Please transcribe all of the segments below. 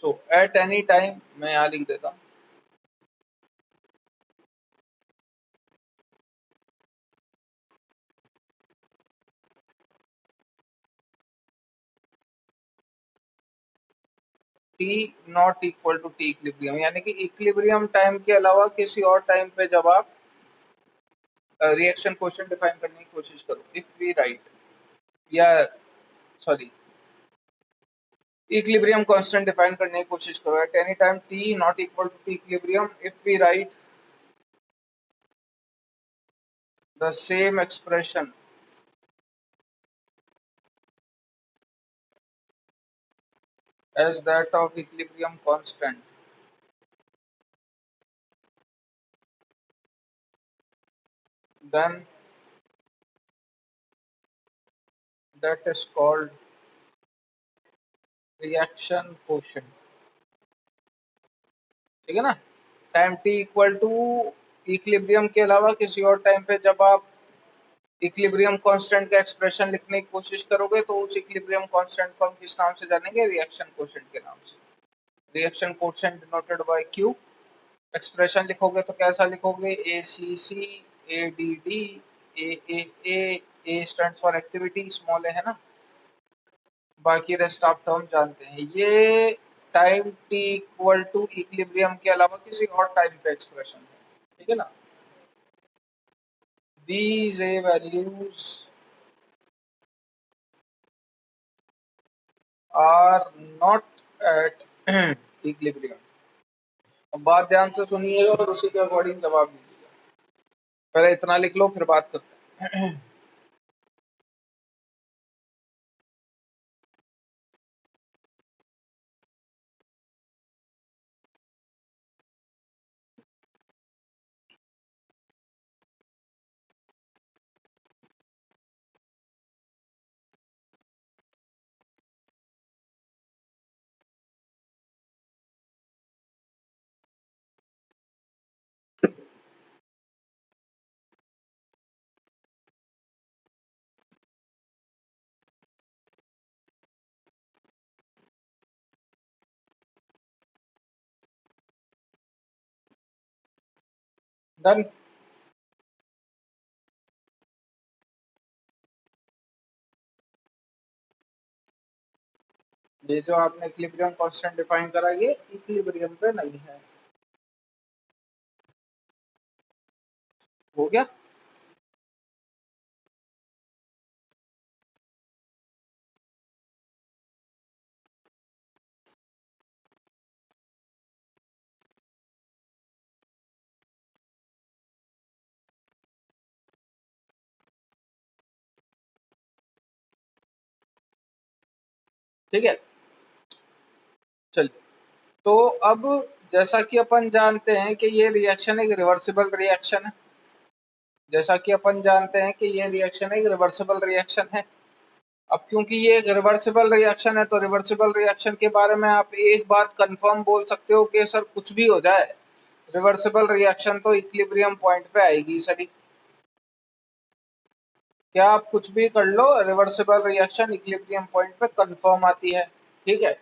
सो eight any time मैं यहाँ लिख देता हूँ T naught equal to T equilibrium, यानी कि इक्विलिब्रियम टाइम के अलावा किसी और टाइम पे जब आप रिएक्शन क्वोशिएंट डिफाइन करने की कोशिश करो, इफ वी राइट, या सॉरी इक्विलिब्रियम कांस्टेंट डिफाइन करने की कोशिश करो at any time T naught equal to T equilibrium, if we write the same expression as that of equilibrium constant, then that is called reaction quotient। ठीक है ना, time T equal to equilibrium के अलावा किसी और time पे जब आप इक्विलिब्रियम कांस्टेंट का एक्सप्रेशन लिखने की कोशिश करोगे तो उस इक्विलिब्रियम कांस्टेंट को हम किस नाम से जानेंगे, रिएक्शन क्वोशिएंट के नाम से। Reaction quotient denoted by Q. Expression लिखोगे तो कैसा लिखोगे, A C C, A D D, A stands for activity, small A है ना, बाकी रेस्ट आप टर्म जानते हैं। ये time T equal to equilibrium के अलावा किसी और टाइम पे एक्सप्रेशन है, ठीक है ना। these a values are not at equilibrium। अब बात ध्यान से सुनिएगा और उसी के अकॉर्डिंग जवाब दीजिएगा। पहले इतना लिख लो फिर बात करते हैं। डन। ये जो आपने इक्विलिब्रियम कांस्टेंट डिफाइन करा ये इक्विलिब्रियम पे नहीं है, हो गया। ठीक है, चलिए। तो अब जैसा कि अपन जानते हैं कि ये रिएक्शन एक रिवर्सिबल रिएक्शन है, जैसा कि अपन जानते हैं कि ये रिएक्शन एक रिवर्सिबल रिएक्शन है। अब क्योंकि ये एक रिवर्सिबल रिएक्शन है तो रिवर्सिबल रिएक्शन के बारे में आप एक बात कंफर्म बोल सकते हो कि सर कुछ भी हो जाए रिवर्सिबल रिएक्शन तो इक्विलिब्रियम पॉइंट पे आएगी सभी। क्या आप कुछ भी कर लो, रिवर्सिबल रिएक्शन इक्विलिब्रियम पॉइंट पे कंफर्म आती है, ठीक है।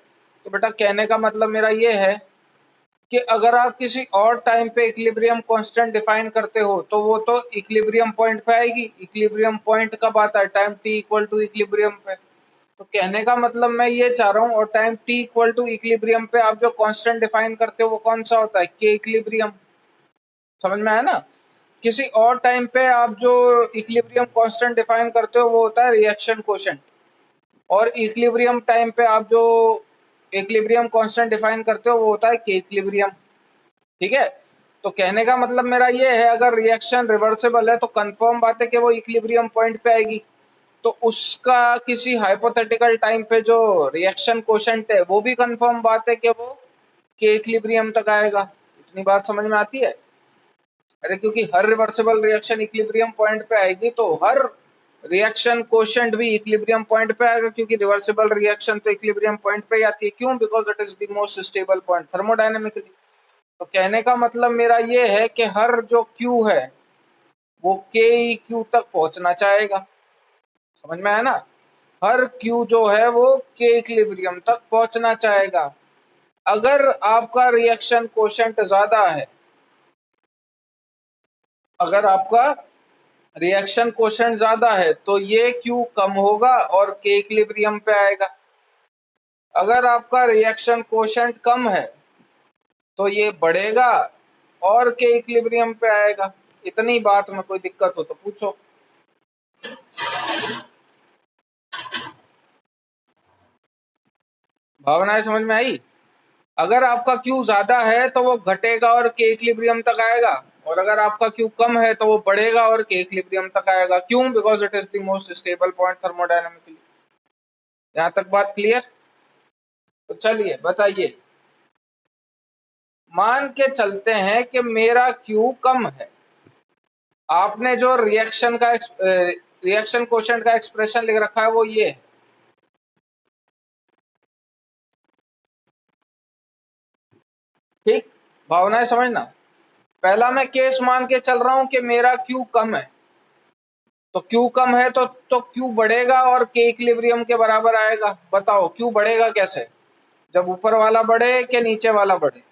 तो बेटा कहने का मतलब मेरा ये है कि अगर आप किसी और टाइम पे इक्विलिब्रियम कांस्टेंट डिफाइन करते हो तो वो तो इक्विलिब्रियम पॉइंट पे आएगी। इक्विलिब्रियम पॉइंट कब आता है, time T equal to equilibrium पे। तो कहने का मतलब मैं ये चाह रहा हूँ, और time T equal to equilibrium पे आप जो कांस्टेंट डिफाइन करते हो वो कौन सा होता है, के इक्विलिब्रियम। समझ में आया ना। किसी और टाइम पे आप जो इक्विलिब्रियम कांस्टेंट डिफाइन करते हो वो होता है रिएक्शन क्वोशिएंट, और इक्विलिब्रियम टाइम पे आप जो इक्विलिब्रियम कांस्टेंट डिफाइन करते हो वो होता है के इक्विलिब्रियम, ठीक है। तो कहने का मतलब मेरा ये है, अगर रिएक्शन रिवर्सिबल है तो कंफर्म बात है कि वो इक्विलिब्रियम पॉइंट पे आएगी। तो उसका किसी हाइपोथेटिकल टाइम पे जो रिएक्शन क्वोशिएंट है वो भी कंफर्म बात है कि वो के इक्विलिब्रियम तक आएगा। इतनी बात समझ में आती है। अरे क्योंकि हर रिवर्सिबल रिएक्शन इक्विलिब्रियम पॉइंट पे आएगी तो हर रिएक्शन क्वोशिएंट भी इक्विलिब्रियम पॉइंट पे आएगा, क्योंकि रिवर्सिबल रिएक्शन तो इक्विलिब्रियम पॉइंट पे ही आती है। क्यों? Because it is the most stable point thermodynamically. तो कहने का मतलब मेरा ये है कि हर जो Q है वो के ई क्यू तक पहुंचना चाहेगा। समझ में आया ना। हर Q जो है वो के इक्विलिब्रियम तक पहुंचना चाहेगा। अगर आपका रिएक्शन कोशेंट ज्यादा है, अगर आपका रिएक्शन कोशेंट ज्यादा है तो ये Q कम होगा और K इक्विलिब्रियम पे आएगा। अगर आपका रिएक्शन कोशेंट कम है तो ये बढ़ेगा और K इक्विलिब्रियम पे आएगा। इतनी बात में कोई दिक्कत हो तो पूछो। भावनाएं समझ में आई? अगर आपका Q ज्यादा है तो वो घटेगा और K इक्विलिब्रियम तक आएगा, और अगर आपका Q कम है तो वो बढ़ेगा और K इक्विलिब्रियम तक आएगा। क्यों? Because it is the most stable point thermodynamically. यहां तक बात क्लियर? तो चलिए बताइए, मान के चलते हैं कि मेरा Q कम है। आपने जो रिएक्शन कोशेंट का एक्सप्रेशन लिख रखा है वो ये है। ठीक, भावनाएं समझना। पहला मैं केस मान के चल रहा हूं कि मेरा Q कम है, तो Q कम है तो Q बढ़ेगा और K इक्विलिब्रियम के बराबर आएगा। बताओ Q बढ़ेगा कैसे? जब ऊपर वाला बढ़े कि नीचे वाला बढ़े?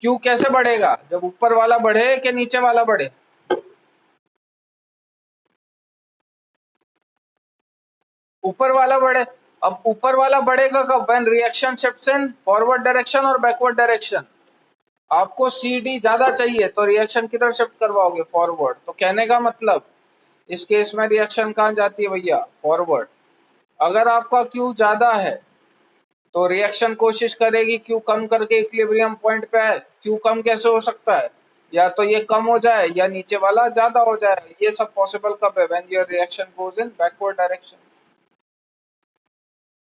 Q कैसे बढ़ेगा? जब ऊपर वाला बढ़े कि नीचे वाला बढ़े? ऊपर वाला बढ़े। अब ऊपर वाला बढ़ेगा कब? When reaction shifts in forward direction और बैकवर्ड डायरेक्शन। आपको सी डी ज्यादा चाहिए तो रिएक्शन किधर शिफ्ट करवाओगे? फॉरवर्ड। तो कहने का मतलब इस केस में रिएक्शन कहाँ जाती है भैया? फॉरवर्ड। अगर आपका Q ज्यादा है तो रिएक्शन कोशिश करेगी Q कम करके इक्विलिब्रियम पॉइंट पे आए। Q कम कैसे हो सकता है? या तो ये कम हो जाए या नीचे वाला ज्यादा हो जाए। ये सब पॉसिबल कब है? When your reaction goes in backward direction.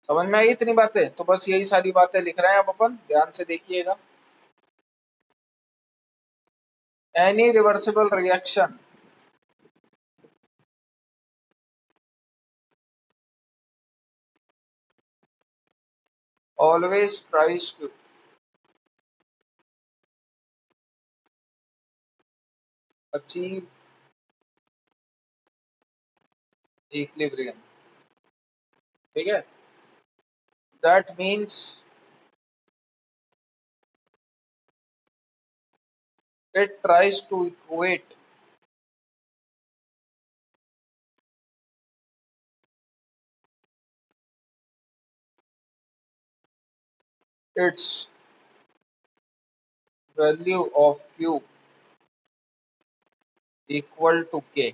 समझ में आई इतनी बातें? तो बस यही सारी बातें लिख रहे हैं अब अपन, ध्यान से देखिएगा। Any reversible reaction always tries to achieve equilibrium। ठीक है, that means it tries to equate its value of Q equal to K।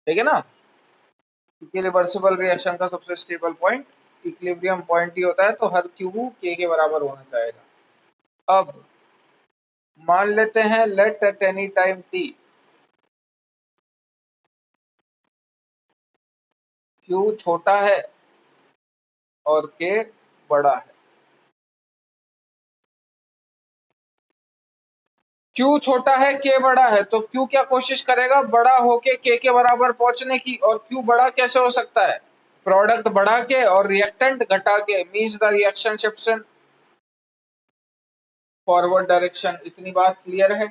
ठीक है ना? क्योंकि रिवर्सिबल रिएक्शन का सबसे स्टेबल पॉइंट इक्विलिब्रियम पॉइंट ही होता है, तो हर Q K के बराबर होना चाहेगा। अब मान लेते हैं let at any time t Q छोटा है और K बड़ा है। Q छोटा है K बड़ा है, तो Q क्या कोशिश करेगा? बड़ा होके K के बराबर पहुंचने की। और Q बड़ा कैसे हो सकता है? प्रोडक्ट बढ़ा के और रिएक्टेंट घटा के, means the reaction shifts in forward direction. इतनी बात क्लियर है?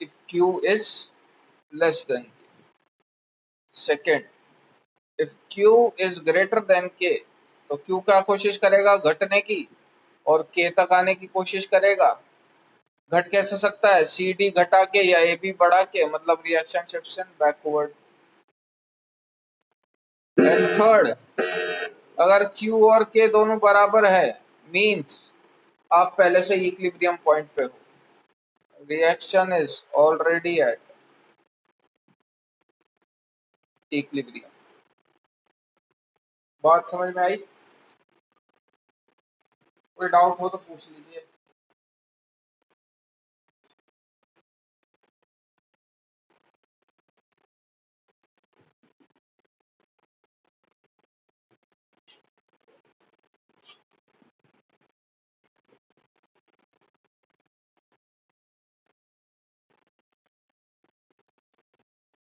If Q is less then K। Second, if Q is greater than K, तो Q क्या कोशिश करेगा? घटने की, और K तक आने की कोशिश करेगा। घट कैसे सकता है? सी डी घटा के या ए बी बढ़ा के, मतलब reaction shifts in backward. And third, अगर Q और K दोनों बराबर है, मींस आप पहले से इक्विलिब्रियम पॉइंट पे हो, reaction is already at equilibrium. बात समझ में आई? कोई डाउट हो तो पूछ लीजिए।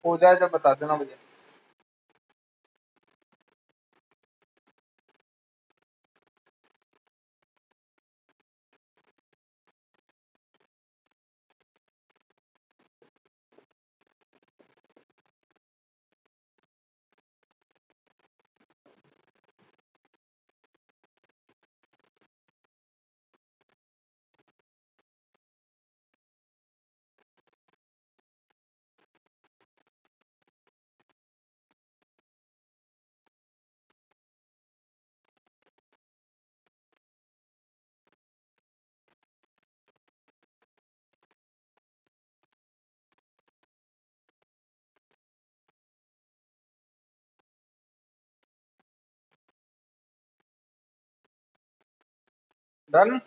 हो जाए जब बता देना मुझे। डन।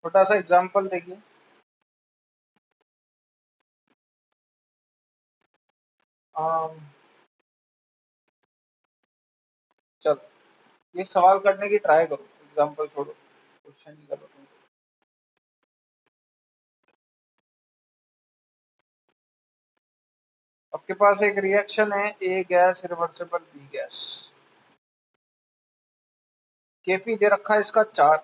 छोटा सा एग्जांपल देखिए। चलो ये सवाल करने की ट्राई करो, एग्जांपल छोड़ो, क्वेश्चन ही करो तुम। आपके पास एक रिएक्शन है, A gas reversible B gas. KP दे रखा है इसका 4।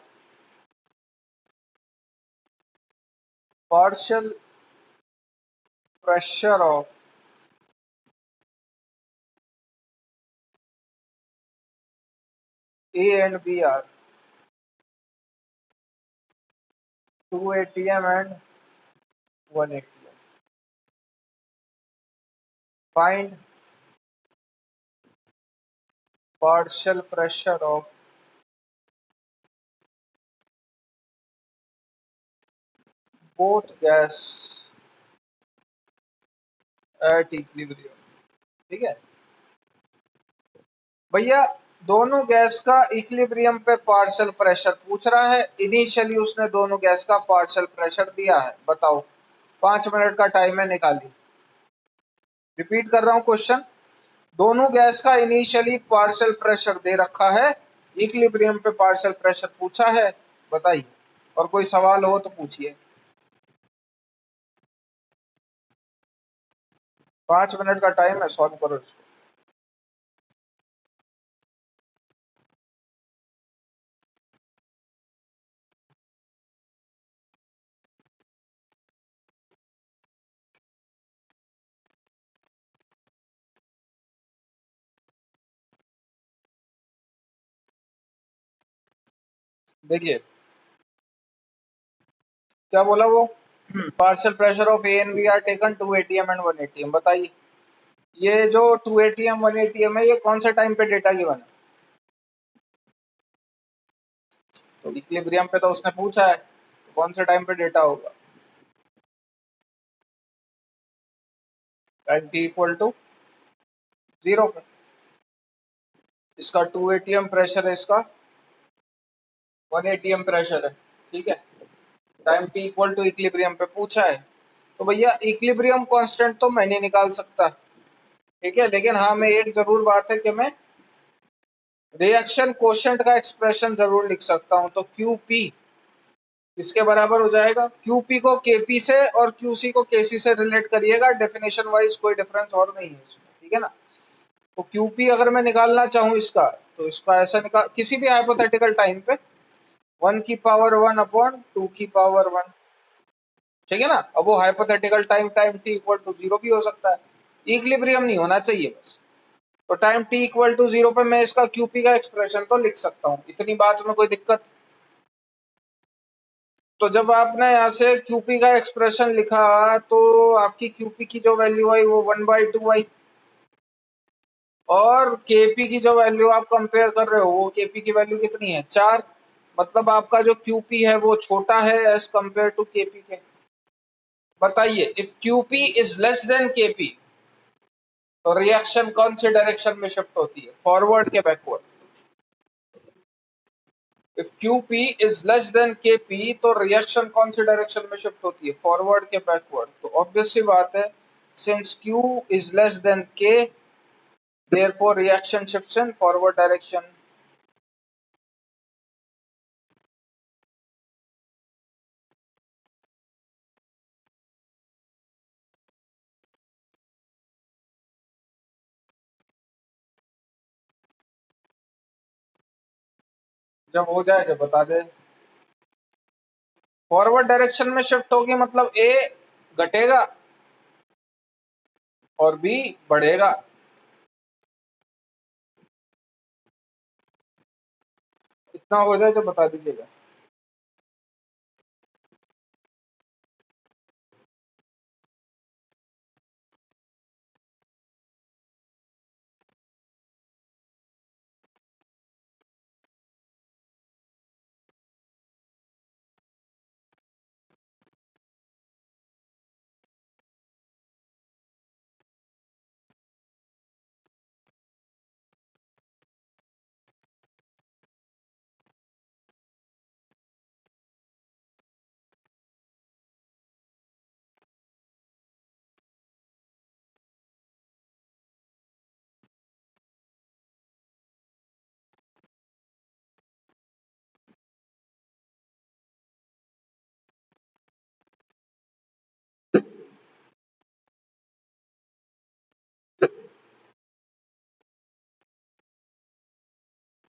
Partial pressure of A and B are 2 atm and 1 atm। Find partial pressure of both gas at equilibrium। ठीक है भैया, दोनों गैस का इक्विलिब्रियम पे पार्शियल प्रेशर पूछ रहा है। इनिशियली उसने दोनों गैस का पार्शियल प्रेशर दिया है, बताओ। 5 मिनट का टाइम है, निकाली। रिपीट कर रहा हूं क्वेश्चन। दोनों गैस का इनिशियली पार्शियल प्रेशर दे रखा है, इक्विलिब्रियम पे पार्शियल प्रेशर पूछा है, बताइए। और कोई सवाल हो तो पूछिए। 5 मिनट का टाइम है, सॉल्व करो इसको। देखिए क्या बोला वो। Partial pressure of A and B are taken 2 atm and 1 atm। बताइए ये जो 2 atm 1 atm है, ये कौन से टाइम पे डेटा गिवन है। तो इक्विलिब्रियम पे तो उसने पूछा है, तो कौन से टाइम पे डेटा होगा। टाइम टी इक्वल टू 0 पे। इसका 2 atm प्रेशर है, इसका 1 atm प्रेशर है। ठीक है, time T equal to equilibrium पे पूछा है, तो भैया इक्विलिब्रियम कांस्टेंट तो मैं नहीं निकाल सकता। ठीक है, लेकिन हाँ मैं एक जरूर बात है कि मैं रिएक्शन कोशेंट का एक्सप्रेशन जरूर लिख सकता हूं। तो क्यू पी इसके बराबर हो जाएगा, क्यूपी को केपी से और क्यूसी को केसी से रिलेट करिएगा, डेफिनेशन वाइज कोई डिफरेंस और नहीं है इसमें। ठीक है ना। तो क्यूपी अगर मैं निकालना चाहूं इसका, तो इसका ऐसा निकाल, किसी भी हाइपोथेटिकल टाइम पे 1 की पावर 1/2 की पावर 1। ठीक है ना। अब वो hypothetical time time T equal to 0 भी हो सकता है, इक्विलिब्रियम नहीं होना चाहिए बस। तो टाइम टी इक्वल टू 0 पे मैं इसका क्यूपी का एक्सप्रेशन तो लिख सकता हूँ, इतनी बात में कोई दिक्कत। तो जब आपने यहाँ से क्यूपी का एक्सप्रेशन लिखा, तो आपकी क्यूपी की जो वैल्यू आई वो 1/2 आई, और केपी की जो वैल्यू आप कंपेयर कर रहे हो, वो केपी की वैल्यू कितनी है, 4। मतलब आपका जो क्यूपी है वो छोटा है एज कंपेयर टू केपी के। बताइए, if QP is less than KP तो रिएक्शन कौन से डायरेक्शन में शिफ्ट होती है, फॉरवर्ड के backward. If QP is less than KP तो रिएक्शन कौन से डायरेक्शन में शिफ्ट होती है, फॉरवर्ड के बैकवर्ड। तो ऑब्वियस सी बात है, since Q is less then K therefore reaction shifts in forward direction. जब हो जाए जब बता दे। फॉरवर्ड डायरेक्शन में शिफ्ट होगी मतलब A घटेगा और B बढ़ेगा। इतना हो जाए जब बता दीजिएगा।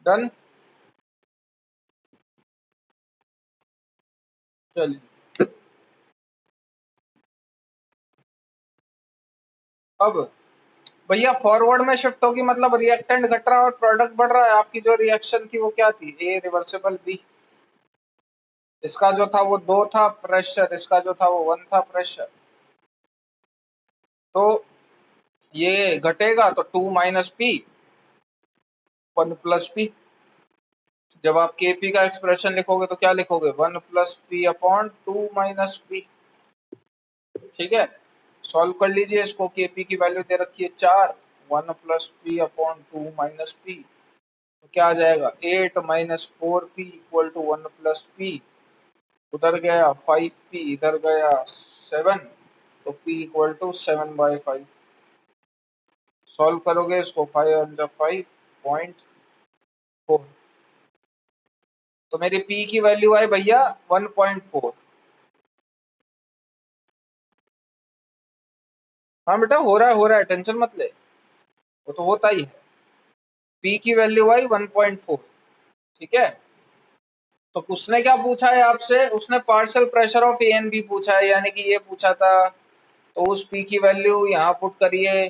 डन। चलिए अब भैया फॉरवर्ड में शिफ्ट होगी, मतलब रिएक्टेंट घट रहा है और प्रोडक्ट बढ़ रहा है। आपकी जो रिएक्शन थी वो क्या थी, ए रिवर्सिबल बी। इसका जो था वो 2 था प्रेशर, इसका जो था वो 1 था प्रेशर। तो ये घटेगा तो 2 माइनस पी 1 प्लस पी। जब आप के पी का एक्सप्रेशन लिखोगे तो क्या लिखोगे, 1 plus P upon 2 minus P. ठीक है, सॉल्व कर लीजिए इसको। के पी की वैल्यू दे रखी है 4, 1 plus P upon 2 minus P, तो क्या आ जाएगा 8 minus 4 P equal to 1 plus P. उधर गया 5p, इधर गया 7, तो p इक्वल टू 7/5। सॉल्व करोगे इसको, 5 5.4, तो मेरी p की वैल्यू आई भैया 1.4। हाँ बेटा हो रहा है, टेंशन मत ले, वो तो होता ही है। p की वैल्यू आई 1.4। ठीक है, तो उसने क्या पूछा है आपसे, उसने partial pressure of A and B पूछा है, यानी कि ये पूछा था। तो उस p की वैल्यू यहाँ पुट करिए,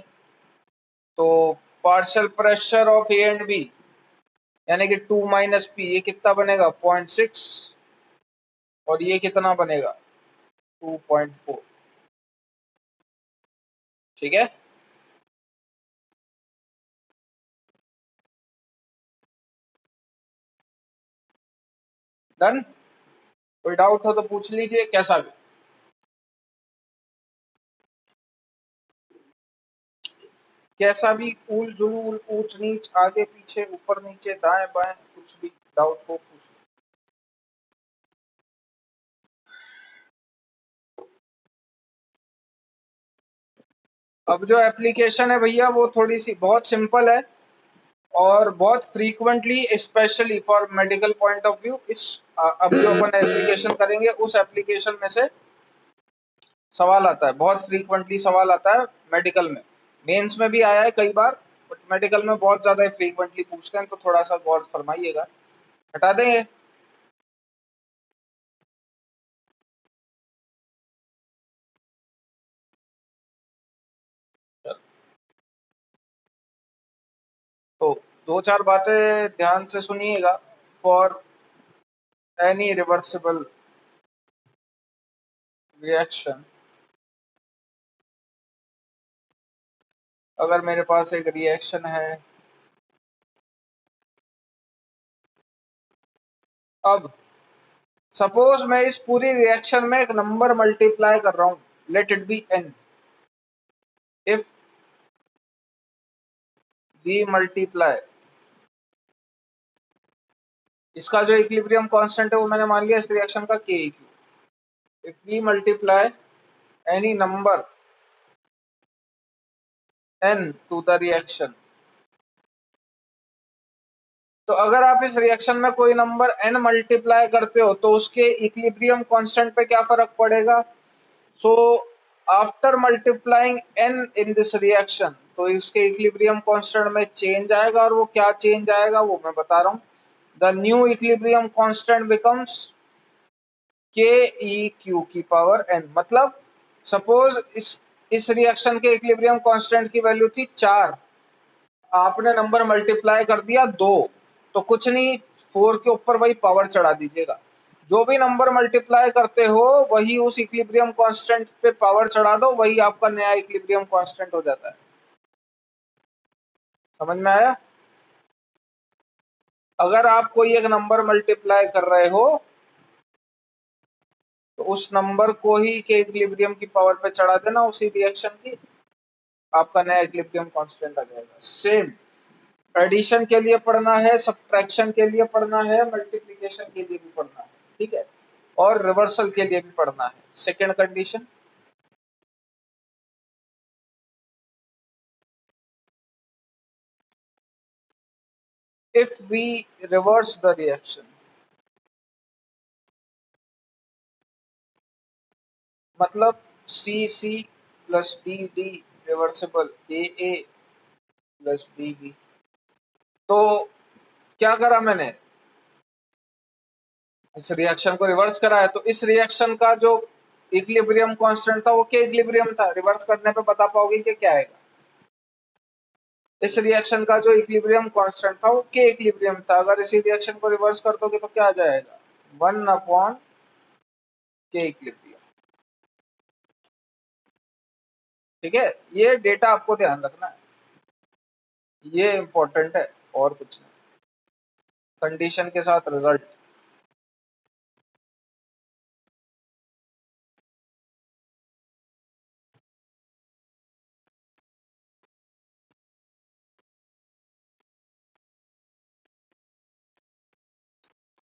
तो partial pressure of A and B यानी कि 2 माइनस पी, ये कितना बनेगा 0.6, और ये कितना बनेगा 2.4। ठीक है, डन। कोई डाउट हो तो पूछ लीजिए, कैसा भी ऊल जुलूल ऊंच नीच आगे पीछे ऊपर नीचे दाएं बाएं कुछ भी डाउट हो पूछ। अब जो एप्लीकेशन है भैया वो थोड़ी सी बहुत सिंपल है और बहुत frequently, specially for medical point of view, इस अब जो अपन एप्लीकेशन करेंगे उस एप्लीकेशन में से सवाल आता है, बहुत फ्रीक्वेंटली सवाल आता है मेडिकल में। मेंस में भी आया है कई बार, बट मेडिकल में बहुत ज्यादा फ्रीक्वेंटली पूछते हैं, तो थोड़ा सा गौर फरमाइएगा। हटा देंगे। तो दो चार बातें ध्यान से सुनिएगा। फॉर एनी रिवर्सिबल रिएक्शन, अगर मेरे पास एक रिएक्शन है, अब सपोज मैं इस पूरी रिएक्शन में एक नंबर मल्टीप्लाई कर रहा हूं, let it be n। If we multiply, इसका जो इक्विलिब्रियम कांस्टेंट है वो मैंने मान लिया इस रिएक्शन का K eq. If we multiply any number n to the reaction, तो अगर आप इस रिएक्शन में कोई नंबर n मल्टीप्लाई करते हो तो उसके इक्विलिब्रियम कांस्टेंट पे क्या फर्क पड़ेगा। So after multiplying n in this reaction, तो इसके इक्विलिब्रियम कांस्टेंट में चेंज आएगा, और वो क्या चेंज आएगा वो मैं बता रहा हूँ। The new equilibrium constant becomes के ई क्यू की पावर n। मतलब सपोज इस रिएक्शन के इक्विलिब्रियम कांस्टेंट की वैल्यू थी 4, आपने नंबर मल्टीप्लाई कर दिया 2, तो कुछ नहीं, 4 के ऊपर वही पावर चढ़ा दीजिएगा। जो भी नंबर मल्टीप्लाई करते हो वही उस इक्विलिब्रियम कांस्टेंट पे पावर चढ़ा दो, वही आपका नया इक्विलिब्रियम कांस्टेंट हो जाता है। समझ में आया। अगर आप कोई एक नंबर मल्टीप्लाई कर रहे हो तो उस नंबर को ही के इक्विलिब्रियम की पावर पे चढ़ा देना, उसी रिएक्शन की, आपका नया इक्विलिब्रियम कांस्टेंट आ जाएगा। सेम एडिशन के लिए पढ़ना है, सब्ट्रैक्शन के लिए पढ़ना है, मल्टीप्लिकेशन के लिए भी पढ़ना है। ठीक है, और रिवर्सल के लिए भी पढ़ना है। Second condition, if we reverse the reaction, मतलब C C plus D D reversible A A plus B B. तो क्या करा मैंने, इस रिएक्शन को रिवर्स करा है, तो इस रिएक्शन का जो इक्विलिब्रियम कांस्टेंट था वो के इक्विलिब्रियम था। रिवर्स करने पे बता पाओगे कि क्या आएगा। इस रिएक्शन का जो इक्विलिब्रियम कांस्टेंट था वो के इक्विलिब्रियम था। अगर इसी रिएक्शन को रिवर्स कर दोगे तो क्या आ जाएगा, 1/के इक्विलिब्रियम। ठीक है, ये डेटा आपको ध्यान रखना है, ये इंपॉर्टेंट है और कुछ नहीं। कंडीशन के साथ रिजल्ट।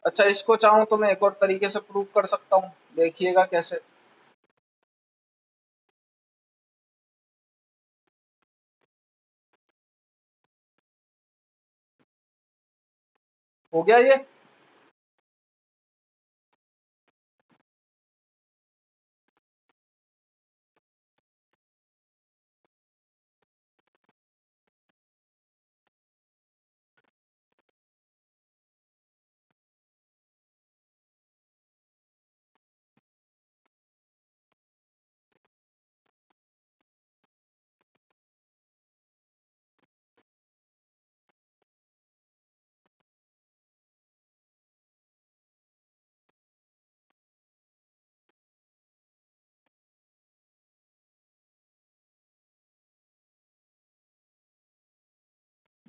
अच्छा, इसको चाहूं तो मैं एक और तरीके से प्रूव कर सकता हूं, देखिएगा कैसे। हो गया ये।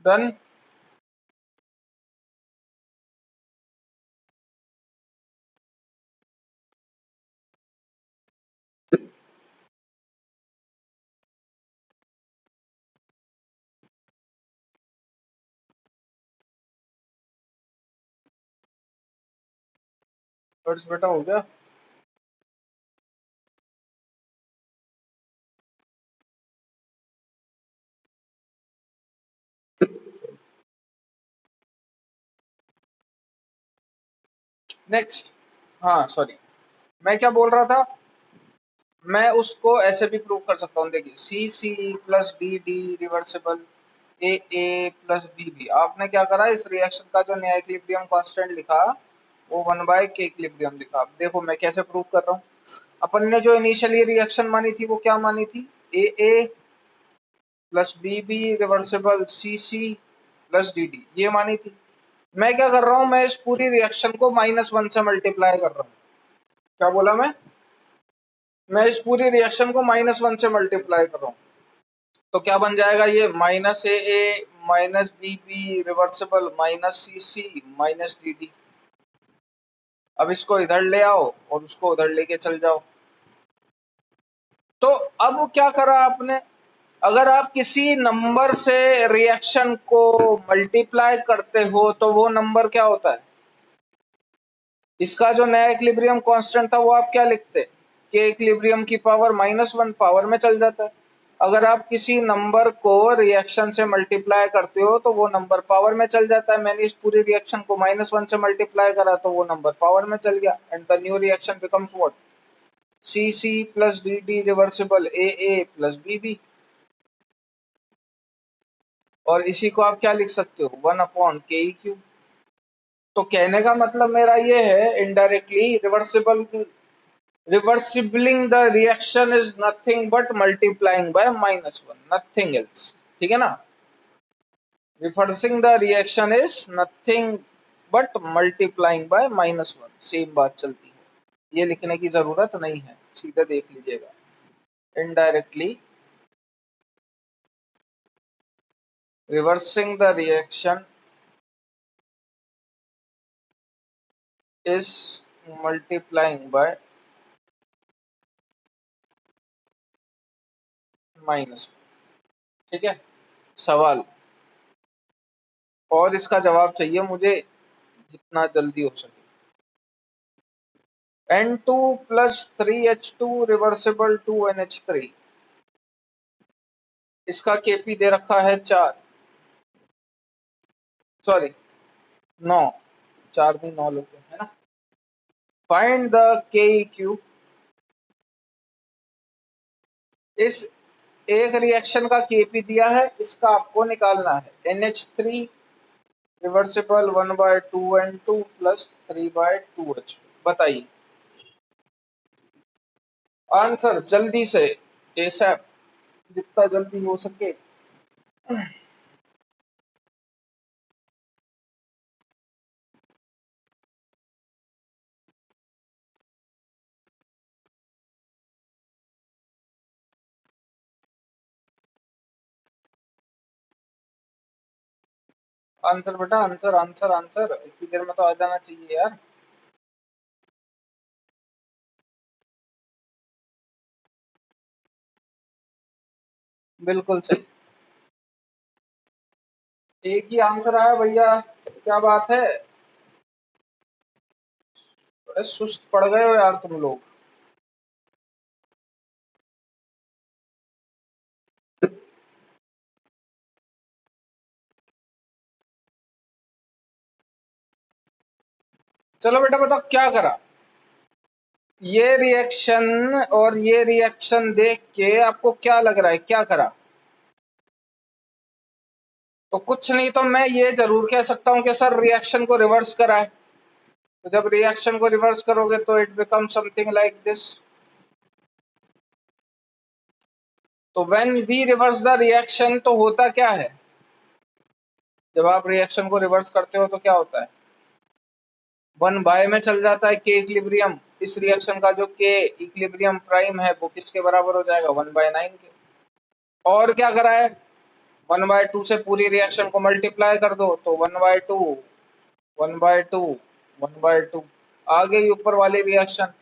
डन। बस बेटा हो गया। नेक्स्ट। हाँ सॉरी, मैं क्या बोल रहा था, मैं उसको ऐसे भी प्रूव कर सकता हूँ। देखिए, C C plus D D reversible A plus B B. आपने क्या करा, इस रिएक्शन का जो नया इक्विलिब्रियम कांस्टेंट लिखा वो 1/के इक्विलिब्रियम लिखा। अब देखो मैं कैसे प्रूव कर रहा हूँ। अपन ने जो इनिशियली रिएक्शन मानी थी वो क्या मानी थी, ए प्लस बी बी रिवर्सिबल सी सी प्लस डी डी, ये मानी थी। मैं क्या कर रहा हूँ, मैं इस पूरी रिएक्शन को -1 से मल्टीप्लाई कर रहा हूँ। क्या बोला मैं इस पूरी रिएक्शन को -1 से मल्टीप्लाई कर रहा हूँ। तो क्या बन जाएगा ये, -a minus B B reversible minus C C minus D D. अब इसको इधर ले आओ और उसको उधर लेके चल जाओ। तो अब क्या करा आपने, अगर आप किसी नंबर से रिएक्शन को मल्टीप्लाई करते हो तो वो नंबर क्या होता है, इसका जो नया इक्विलिब्रियम कांस्टेंट था वो आप क्या लिखते, के इक्विलिब्रियम की पावर -1 पावर में चल जाता है। अगर आप किसी नंबर को रिएक्शन से मल्टीप्लाई करते हो तो वो नंबर पावर में चल जाता है। मैंने इस पूरी रिएक्शन को -1 से मल्टीप्लाई करा तो वो नंबर पावर में चल गया, and the new reaction becomes what, C C plus D D reversible A plus B B. और इसी को आप क्या लिख सकते हो, 1/ke³। तो कहने का मतलब मेरा ये है, indirectly reversing the reaction is nothing but multiplying by -1, nothing else. ठीक है ना, reversing the reaction is nothing but multiplying by -1, same बात चलती है, ये लिखने की जरूरत नहीं है, सीधे देख लीजिएगा। Indirectly reversing the reaction is multiplying by -1। ठीक है, सवाल और इसका जवाब चाहिए मुझे जितना जल्दी हो सके। N2 plus 3H2 reversible 2NH3, इसका केपी दे रखा है 4, सॉरी 9, 4 नहीं 9 लेते हैं, है ना। Find the KEQ। इस एक रिएक्शन का केपी दिया है, इसका आपको निकालना है। NH3 reversible 1/2N2 plus 3/2H। बताइए आंसर जल्दी से, एसएप, जितना जल्दी हो सके। आंसर बेटा, आंसर आंसर आंसर इतनी देर में तो आ जाना चाहिए यार। बिल्कुल सही, एक ही आंसर आया भैया, क्या बात है। बड़े सुस्त पड़ गए हो यार तुम लोग। चलो बेटा बताओ क्या करा। ये रिएक्शन और ये रिएक्शन देख के आपको क्या लग रहा है, क्या करा? तो कुछ नहीं, तो मैं ये जरूर कह सकता हूं कि सर रिएक्शन को रिवर्स करा है। तो जब रिएक्शन को रिवर्स करोगे तो it become something like this. तो when we reverse the reaction तो होता क्या है? जब आप रिएक्शन को रिवर्स करते हो तो क्या होता है? 1/, में चल जाता है के इक्विलिब्रियम। इस रिएक्शन का जो के इक्विलिब्रियम प्राइम है वो किसके बराबर हो जाएगा? 1/9 के। और क्या करा है? 1/2 से पूरी रिएक्शन को मल्टीप्लाई कर दो तो 1/2, 1/2, 1/2। आगे ही ऊपर वाली रिएक्शन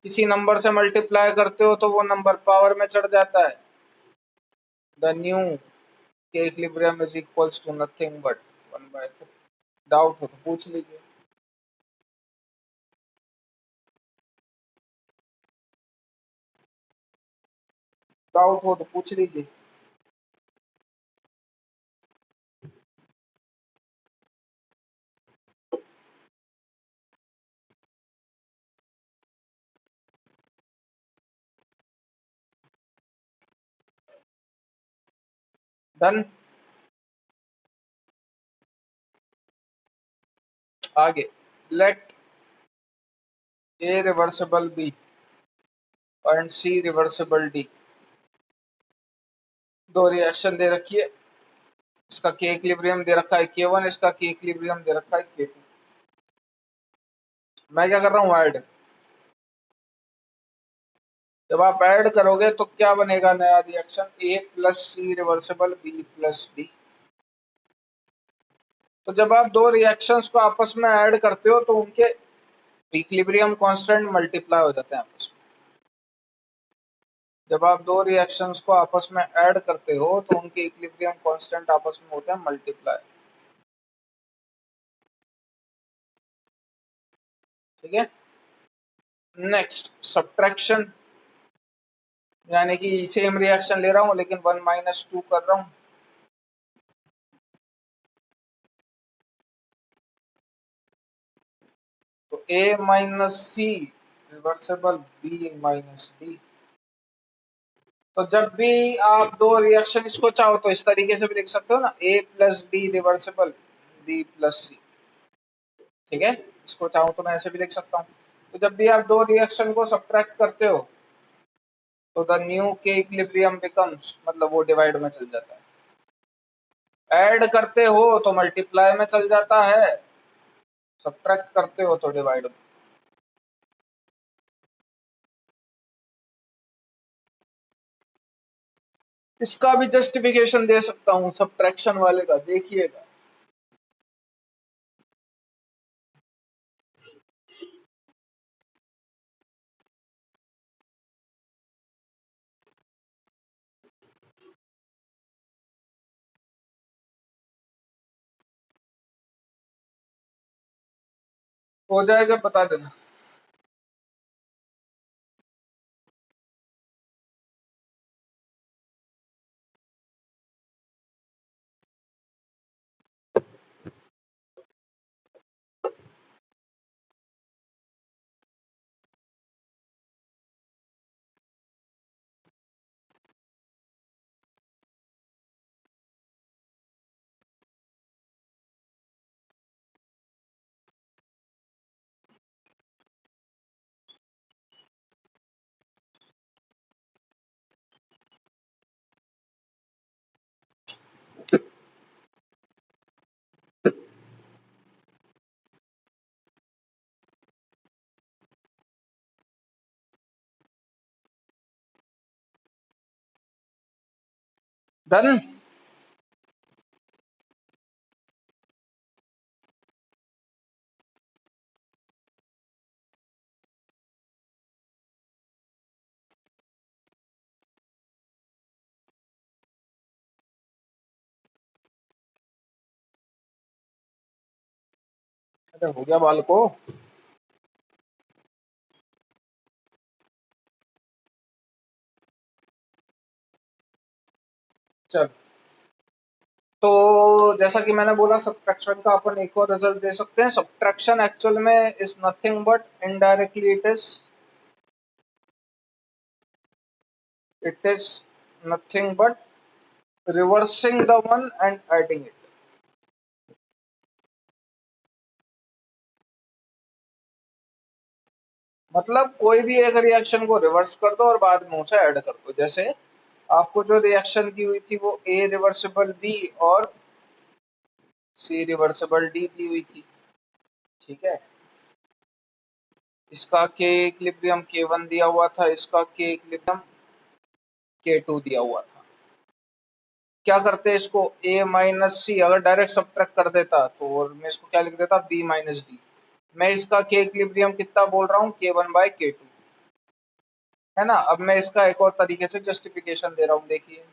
किसी नंबर से मल्टीप्लाई करते हो तो वो नंबर पावर में चढ़ जाता है। The new K equilibrium is equals to nothing but 1/3। Doubt हो तो पूछ लीजिए। डाउट हो तो पूछ लीजिए। डन। आगे, let A reversible B and C reversible D. दो रिएक्शन दे रखी है, इसका के इक्विलिब्रियम दे रखा है K1, इसका के इक्विलिब्रियम दे रखा है K2। मैं क्या कर रहा हूँ? ऐड। जब आप ऐड करोगे तो क्या बनेगा नया reaction? A plus C reversible B plus D. तो जब आप दो रिएक्शंस को आपस में ऐड करते हो तो उनके इक्विलिब्रियम कांस्टेंट मल्टीप्लाई हो जाते हैं आपस में। जब आप दो रिएक्शंस को आपस में ऐड करते हो तो उनके इक्विलिब्रियम कांस्टेंट आपस में होते हैं मल्टीप्लाई। ठीक है। नेक्स्ट, सब्ट्रैक्शन, यानी कि सेम रिएक्शन ले रहा हूं लेकिन 1 - 2 कर रहा हूं। तो A minus C reversible B minus D. तो जब भी आप दो रिएक्शन इसको चाहो तो इस तरीके से भी लिख सकते हो ना, A plus D reversible B plus C. ठीक है, इसको चाहो तो मैं ऐसे भी लिख सकता हूँ। तो जब भी आप दो रिएक्शन को सब्ट्रैक्ट करते हो तो the new K equilibrium becomes, मतलब वो डिवाइड में चल जाता है। ऐड करते हो तो मल्टीप्लाई में चल जाता है, सब्ट्रैक्ट करते हो तो डिवाइड में। इसका भी जस्टिफिकेशन दे सकता हूँ सब्ट्रैक्शन वाले का, देखिएगा। हो जाए जब बता देना। डन। अरे हो गया बाल को। चल, तो जैसा कि मैंने बोला सब्ट्रैक्शन का अपन एक और रिजल्ट दे सकते हैं। सब्ट्रैक्शन एक्चुअल में is nothing but indirectly it is nothing but reversing the one and adding it. मतलब कोई भी एक रिएक्शन को रिवर्स कर दो और बाद में उसे ऐड कर दो। जैसे आपको जो रिएक्शन दी हुई थी वो ए रिवर्सिबल बी और सी रिवर्सिबल डी दी हुई थी, ठीक है। इसका के इक्विलिब्रियम K1 दिया हुआ था, इसका के इक्विलिब्रियम K2 दिया हुआ था। क्या करते इसको a माइनस सी अगर डायरेक्ट सब्ट्रैक्ट कर देता तो और मैं इसको क्या लिख देता b माइनस डी। मैं इसका के इक्विलिब्रियम कितना बोल रहा हूँ K1/K2, है ना। अब मैं इसका एक और तरीके से जस्टिफिकेशन दे रहा हूँ, देखिए।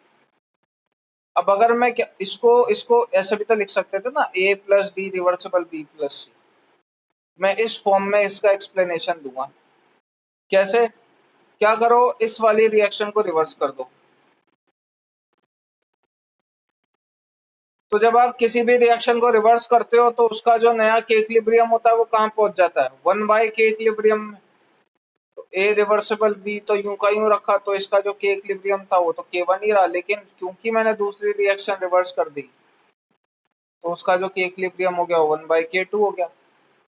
अब अगर मैं क्या इसको इसको ऐसे भी तो लिख सकते थे ना, a plus D reversible b plus C. मैं इस फॉर्म में इसका एक्सप्लेनेशन दूंगा। कैसे? क्या करो, इस वाली रिएक्शन को रिवर्स कर दो। तो जब आप किसी भी रिएक्शन को रिवर्स करते हो तो उसका जो नया के इक्विलिब्रियम होता है वो कहाँ पहुंच जाता है, 1/के इक्विलिब्रियम में। तो ए रिवर्सिबल बी तो यूं का यूं रखा, तो इसका जो के इक्विलिब्रियम था वो तो K1 ही रहा, लेकिन क्योंकि मैंने दूसरी रिएक्शन रिवर्स कर दी तो उसका जो के इक्विलिब्रियम हो गया 1/K2 हो गया।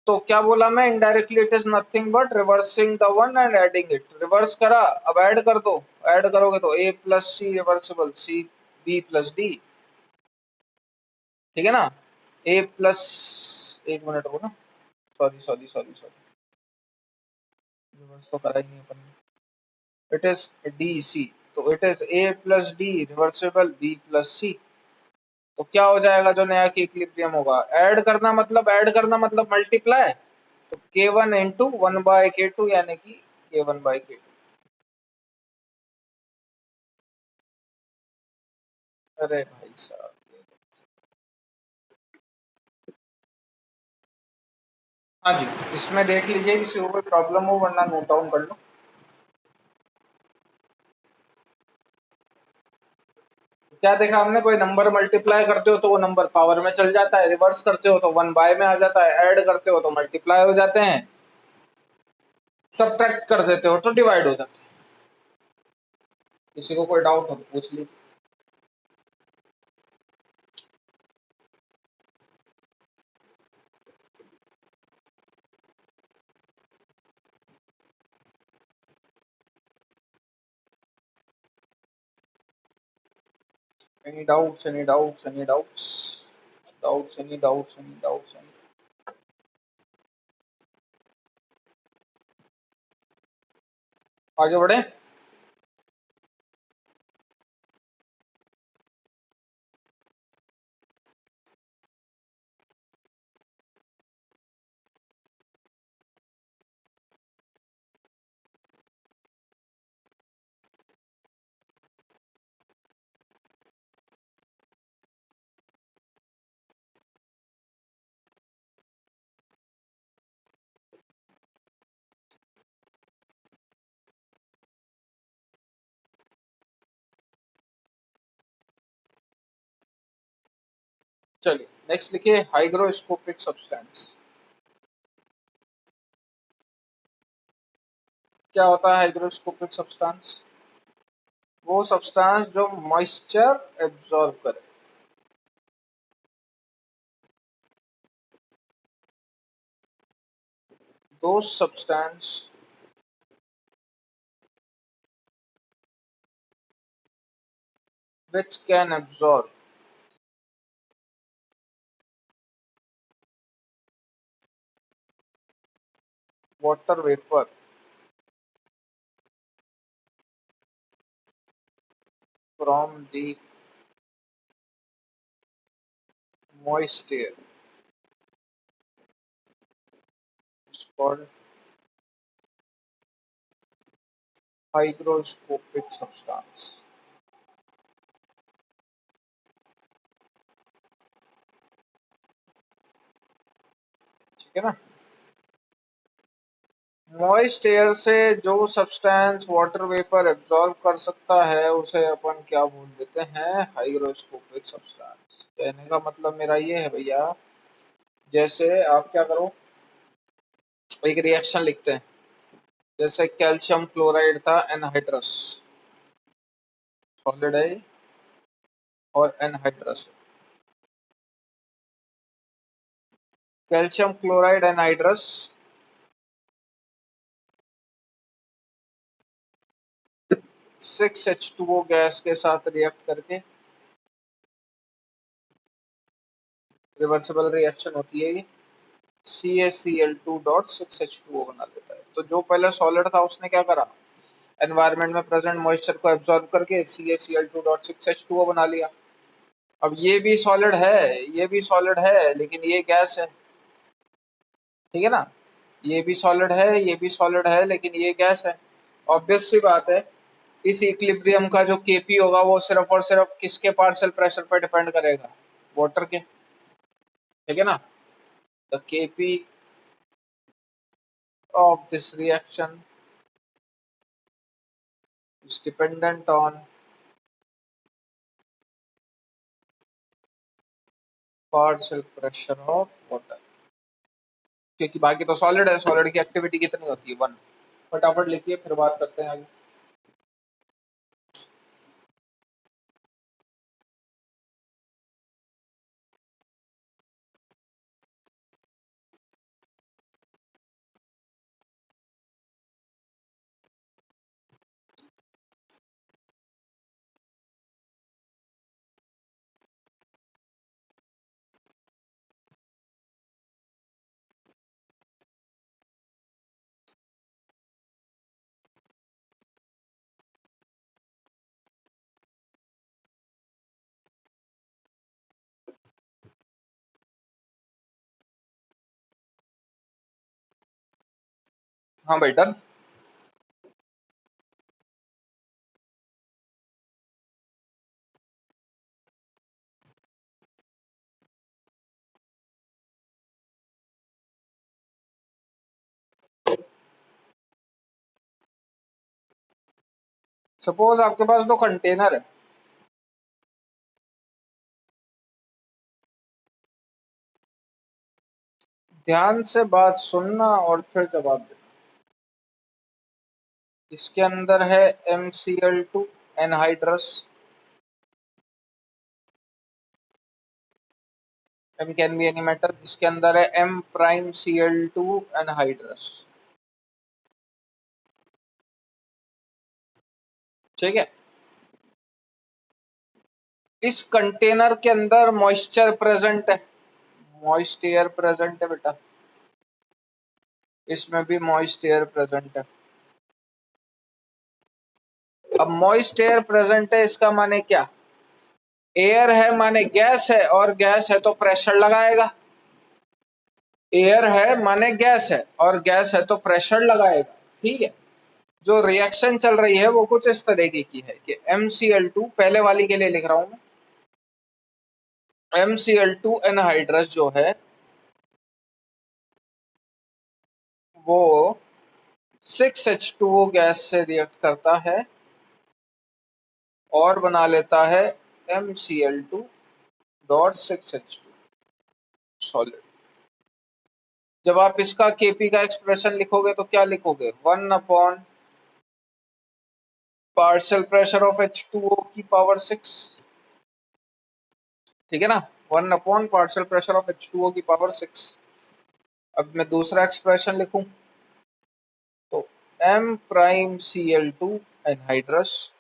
तो क्या बोला मैं, indirectly it is nothing but reversing the one and adding it. Reverse करा, अब ऐड कर दो। ऐड करोगे तो A plus C reversible C B plus D, ठीक है ना। ए प्लस, एक मिनट रुको ना, sorry sorry sorry sorry, reverse तो करा ही नहीं अपन ने। इट इज डी सी, तो it is A plus D reversible B plus C. तो क्या हो जाएगा जो नया के इक्विलिब्रियम होगा, ऐड करना मतलब मल्टीप्लाई। तो K1 इंटू 1/K2 यानी कि K1/K2। अरे भाई साहब, हाँ जी, इसमें देख लीजिए किसी को कोई प्रॉब्लम हो, वरना नोट डाउन कर लो। क्या देखा हमने, कोई नंबर मल्टीप्लाई करते हो तो वो नंबर पावर में चल जाता है, रिवर्स करते हो तो 1/, में आ जाता है, ऐड करते हो तो मल्टीप्लाई हो जाते हैं, सब्ट्रैक्ट कर देते हो तो डिवाइड हो जाते हैं। किसी को कोई डाउट हो तो पूछ लीजिए। Any doubts, any doubts, any doubts, doubts, any doubts, any doubts, आगे बढ़े। चलिए नेक्स्ट लिखिए, हाइग्रोस्कोपिक सब्सटेंस। क्या होता है हाइग्रोस्कोपिक सब्सटेंस? वो सब्सटेंस जो मॉइस्चर एब्जॉर्ब करे। दो substance which can absorb water vapor from the moist air is called hygroscopic substance. ठीक है ना। मॉइस्ट एयर से जो सब्सटेंस वाटर वेपर एब्जॉर्ब कर सकता है उसे अपन क्या बोल देते हैं, हाइग्रोस्कोपिक सब्सटेंस। कहने का मतलब मेरा ये है भैया, जैसे आप क्या करो, एक रिएक्शन लिखते हैं, जैसे कैल्शियम क्लोराइड था एनहाइड्रस, सॉलिड है और anhydrous. Calcium chloride anhydrous 6H2O gas के साथ रिएक्ट करके रिवर्सिबल रिएक्शन होती है ये, CaCl2.6H2O बना देता है। तो जो पहले सॉलिड था उसने क्या करा, एनवायरनमेंट में प्रेजेंट मॉइस्चर को एब्जॉर्ब करके CaCl2.6H2O बना लिया। अब ये भी सॉलिड है, ये भी सॉलिड है, लेकिन ये गैस है। ठीक है ना, ये भी सॉलिड है, ये भी सॉलिड है, लेकिन ये गैस है। ऑब्वियस सी बात है, इस इक्विलिब्रियम का जो Kp होगा वो सिर्फ और सिर्फ किसके पार्शियल प्रेशर पर डिपेंड करेगा, वाटर के। ठीक है ना, the Kp of this reaction is dependent on partial pressure of water। क्योंकि बाकी तो सॉलिड है, सॉलिड की एक्टिविटी कितनी होती है, 1। फटाफट लिखिए फिर बात करते हैं आगे। हाँ भाई डन। सपोज आपके पास दो कंटेनर है, ध्यान से बात सुनना और फिर जवाब देना। इसके अंदर है MCl2 anhydrous, M can be any metal. इसके अंदर है M'Cl2 एनहाइड्रस। ठीक है, इस कंटेनर के अंदर मॉइस्चर प्रेजेंट है, मॉइस्ट एयर प्रेजेंट है बेटा, इसमें भी मॉइस्ट एयर प्रेजेंट है। अब मॉइस्ट एयर प्रेजेंट है, इसका माने क्या, एयर है माने गैस है, और गैस है तो प्रेशर लगाएगा। एयर है माने गैस है, और गैस है तो प्रेशर लगाएगा। ठीक है, जो रिएक्शन चल रही है वो कुछ इस तरीके की है कि MCl2, पहले वाली के लिए लिख रहा हूं मैं, MCl2 एनहाइड्रस जो है वो 6H2O गैस से रिएक्ट करता है और बना लेता है MCl2.6H2 सॉलिड। जब आप इसका Kp का एक्सप्रेशन लिखोगे तो क्या लिखोगे, 1 upon partial pressure of H2O की पावर 6। ठीक है ना, 1 upon partial pressure of H2O की पावर 6। अब मैं दूसरा एक्सप्रेशन लिखूं तो M'Cl2 anhydrous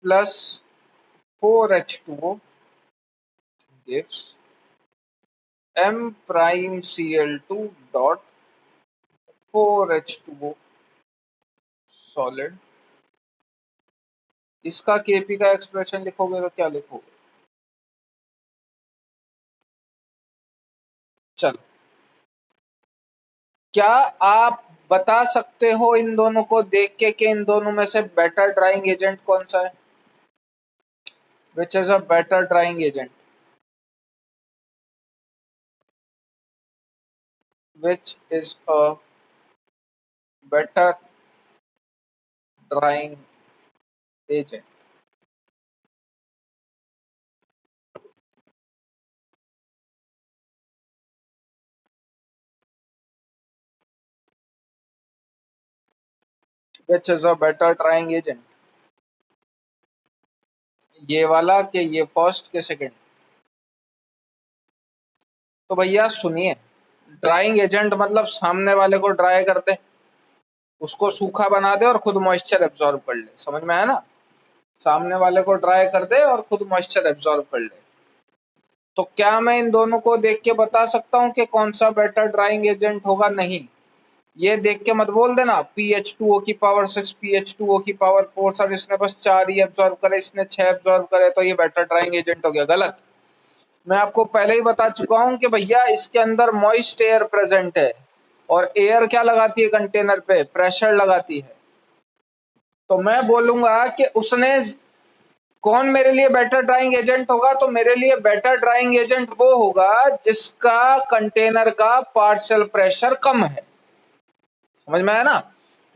plus 4H2O gives M'Cl2 dot 4H2O solid इसका केपी का एक्सप्रेशन लिखोगे तो क्या लिखोगे? चलो, क्या आप बता सकते हो इन दोनों को देख के कि इन दोनों में से बेटर ड्राइंग एजेंट कौन सा है? Which is a better drying agent? Which is a better drying agent? Which is a better drying agent? ये वाला कि ये फर्स्ट के सेकंड? तो भैया सुनिए, ड्राइंग एजेंट मतलब सामने वाले को ड्राई कर दे, उसको सूखा बना दे और खुद मॉइस्चर एब्जॉर्ब कर ले। समझ में आया ना? सामने वाले को ड्राई कर दे और खुद मॉइस्चर एब्जॉर्ब कर ले। तो क्या मैं इन दोनों को देख के बता सकता हूँ कि कौन सा बेटर ड्राइंग एजेंट होगा? नहीं। ये देख के मत बोल देना PH2O की पावर 6, PH2O की पावर 4, सर इसने बस 4 ही एब्जॉर्ब करे, इसने 6 एब्जॉर्ब करे तो ये बेटर ड्राइंग एजेंट हो गया। गलत। मैं आपको पहले ही बता चुका हूं कि भैया इसके अंदर मॉइस्ट एयर प्रेजेंट है, और एयर क्या लगाती है कंटेनर पे? प्रेशर लगाती है। तो मैं बोलूंगा कि उसने, कौन मेरे लिए बेटर ड्राइंग एजेंट होगा? तो मेरे लिए बेटर ड्राइंग एजेंट वो होगा जिसका कंटेनर का पार्शियल प्रेशर कम है। समझ में आया ना?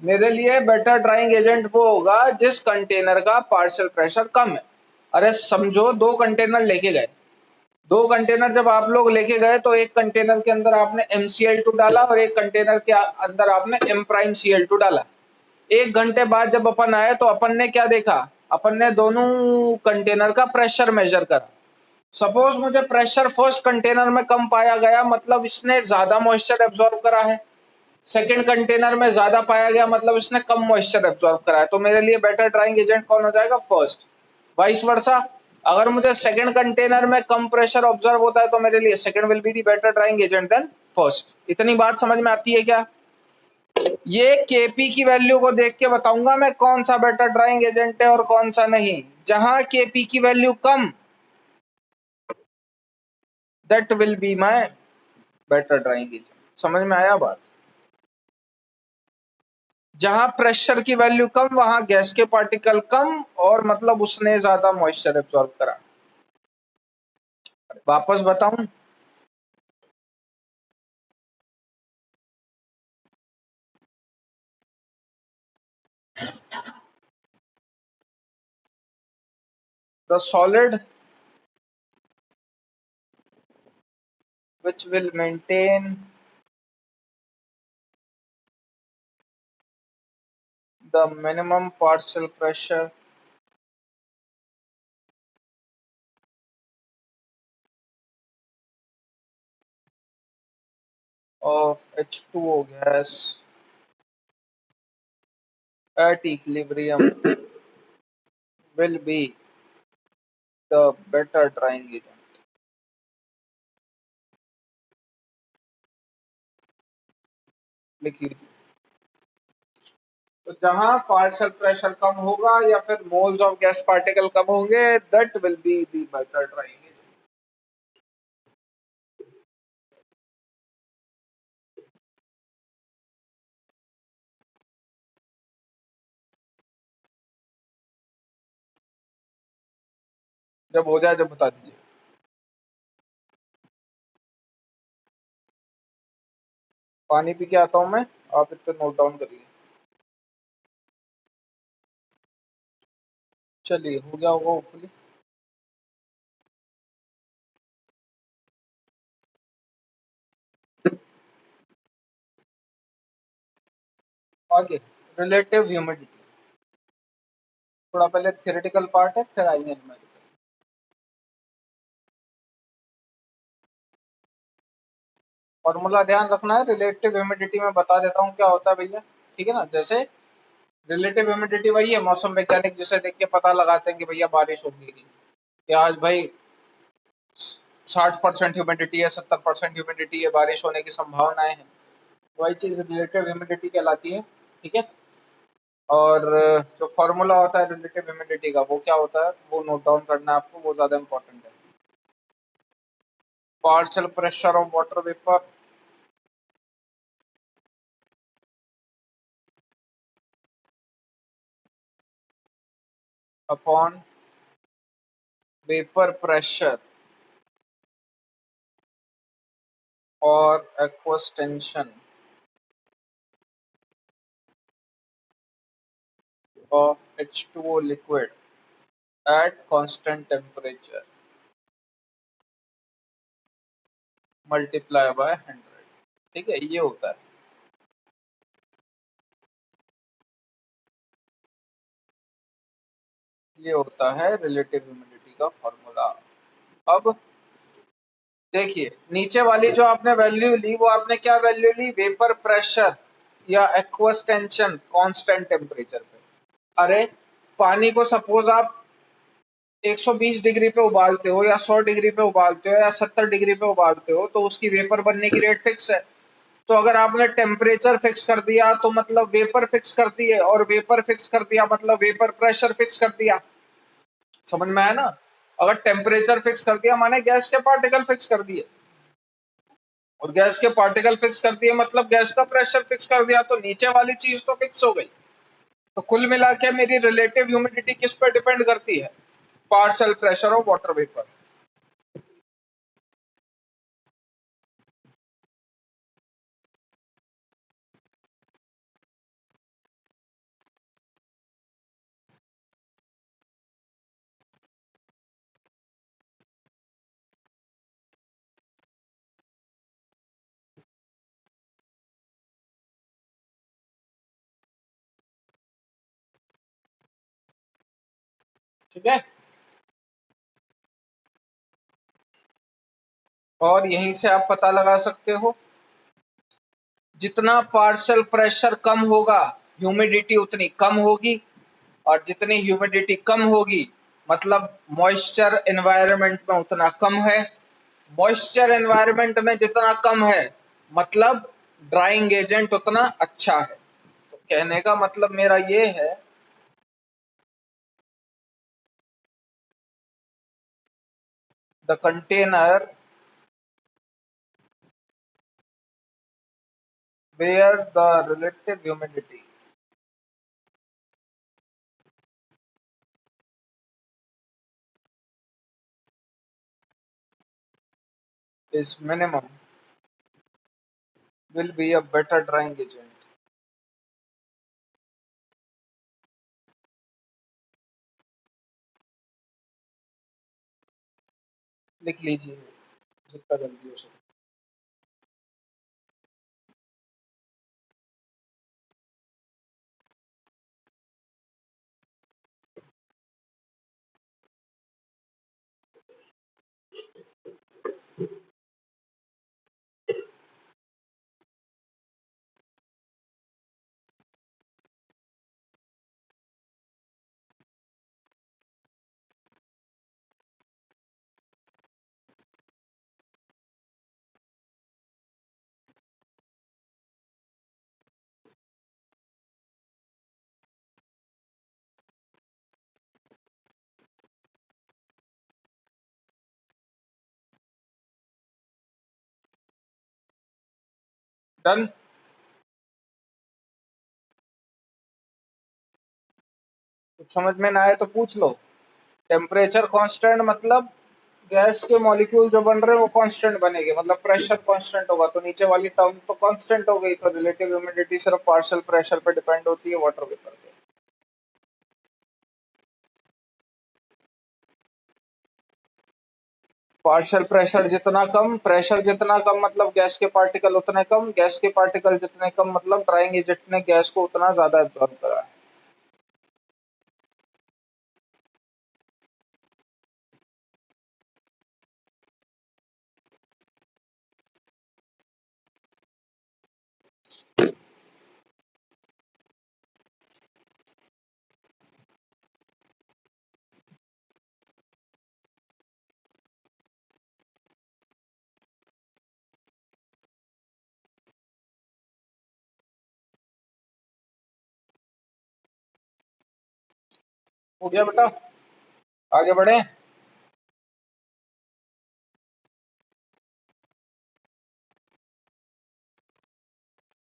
मेरे लिए बेटर ड्राइंग एजेंट वो होगा जिस कंटेनर का पार्शियल प्रेशर कम है। अरे समझो, दो कंटेनर लेके गए, दो कंटेनर जब आप लोग लेके गए तो एक कंटेनर के अंदर आपने MCl2 डाला और एक कंटेनर के अंदर आपने M'Cl2 डाला। एक घंटे बाद जब अपन आए तो अपन ने क्या देखा? अपन ने दोनों कंटेनर का प्रेशर मेजर करा। सपोज मुझे प्रेशर फर्स्ट कंटेनर में कम पाया गया, मतलब इसने ज्यादा मॉइस्चर एब्जॉर्ब करा है। सेकंड कंटेनर में ज्यादा पाया गया, मतलब इसने कम मॉइस्चर एब्जॉर्ब करा है। तो मेरे लिए बेटर ड्राइंग एजेंट कौन हो जाएगा? फर्स्ट। वाइस वर्सा, अगर मुझे सेकंड कंटेनर में कम प्रेशर ऑब्जर्व होता है तो मेरे लिए second will be the better drying agent than first. इतनी बात समझ में आती है क्या? ये केपी की वैल्यू को देख के बताऊंगा मैं कौन सा बेटर ड्राइंग एजेंट है और कौन सा नहीं। जहां केपी की value come, that will be my better drying agent. समझ में आया बात? जहां प्रेशर की वैल्यू कम वहां गैस के पार्टिकल कम, और मतलब उसने ज्यादा मॉइस्चर एब्जॉर्ब करा। वापस बताऊं, the solid which will maintain the minimum partial pressure of H2O gas at equilibrium will be the better drying agent। लिख लीजिए। तो जहां पार्शियल प्रेशर कम होगा या फिर मोल्स ऑफ गैस पार्टिकल कम होंगे, that will be the better drying agent. जब हो जाए जब बता दीजिए। पानी पी के आता हूं मैं, आप इतना नोट डाउन करिए। चलिए, हो गया होगा होपफुली। आगे, रिलेटिव ह्यूमिडिटी। थोड़ा पहले थियोरेटिकल पार्ट है, फिर आएंगे न्यूमेरिकल। फॉर्मूला ध्यान रखना है। रिलेटिव ह्यूमिडिटी में बता देता हूँ क्या होता है भैया, ठीक है ना? जैसे रिलेटिव ह्यूमिडिटी वही है, मौसम वैज्ञानिक जिसे देख के पता लगाते हैं कि भैया बारिश होगी, कि आज भाई 60% ह्यूमिडिटी है, 70% ह्यूमिडिटी है, बारिश होने की संभावनाएं हैं। वही चीज रिलेटिव ह्यूमिडिटी कहलाती है, ठीक है? और जो फॉर्मूला होता है रिलेटिव ह्यूमिडिटी का वो क्या होता है, वो नोट डाउन करना है आपको, वो ज़्यादा इंपॉर्टेंट है। Partial pressure of water vapour upon vapour pressure और aqueous tension of H2O liquid at constant temperature multiply by 100। ठीक है, ये होता है, ये होता है रिलेटिव ह्यूमिडिटी का फॉर्मूला। अब देखिए नीचे वाली जो आपने वैल्यू ली वो आपने क्या वैल्यू ली, वेपर प्रेशर या एक्वस टेंशन कांस्टेंट टेम्परेचर पे। अरे पानी को सपोज आप 120 डिग्री पे उबालते हो या 100 डिग्री पे उबालते हो या 70 डिग्री पे उबालते हो तो उसकी वेपर बनने की रेट फिक्स है। तो अगर आपने टेम्परेचर फिक्स कर दिया तो मतलब वेपर फिक्स कर दिए, और वेपर फिक्स कर दिया मतलब वेपर प्रेशर फिक्स कर दिया। समझ में आया ना? अगर टेम्परेचर फिक्स कर दिया माने गैस के पार्टिकल फिक्स कर दिए, और गैस के पार्टिकल फिक्स कर दिए मतलब गैस का प्रेशर फिक्स कर दिया, तो नीचे वाली चीज तो फिक्स हो गई। तो कुल मिला के मेरी रिलेटिव ह्यूमिडिटी किस पर डिपेंड करती है, partial pressure of water vapour. ठीक है, और यहीं से आप पता लगा सकते हो जितना पार्शियल प्रेशर कम होगा ह्यूमिडिटी उतनी कम होगी, और जितनी ह्यूमिडिटी कम होगी मतलब मॉइस्चर एनवायरनमेंट में उतना कम है, मॉइस्चर एनवायरनमेंट में जितना कम है मतलब ड्राइंग एजेंट उतना अच्छा है। तो कहने का मतलब मेरा ये है, the container where the relative humidity is minimum will be a better drying agent. लिख लीजिए जितना जल्दी हो सके। डन। कुछ समझ में ना आए तो पूछ लो। टेम्परेचर कांस्टेंट मतलब गैस के मॉलिक्यूल जो बन रहे हैं वो कांस्टेंट बनेंगे, मतलब प्रेशर कांस्टेंट होगा, तो नीचे वाली टर्म तो कांस्टेंट हो गई। तो रिलेटिव ह्यूमिडिटी सिर्फ पार्शियल प्रेशर पे डिपेंड होती है वाटर वेपर पे। पार्शियल प्रेशर जितना कम, प्रेशर जितना कम मतलब गैस के पार्टिकल उतने कम, गैस के पार्टिकल जितने कम मतलब ड्राइंग एजेंट ने गैस को उतना ज्यादा एब्जॉर्ब करा है। हो गया बेटा, आगे बढ़े।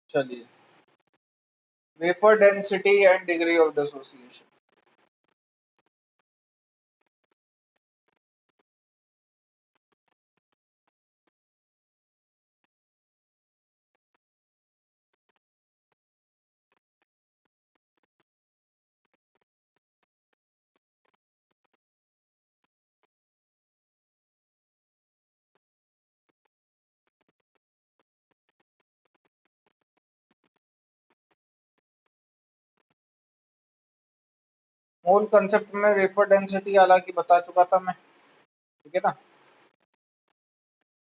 चलिए, vapour density and degree of dissociation. मूल कंसेप्ट में वेपर डेंसिटी हालांकि बता चुका था मैं, ठीक है ना।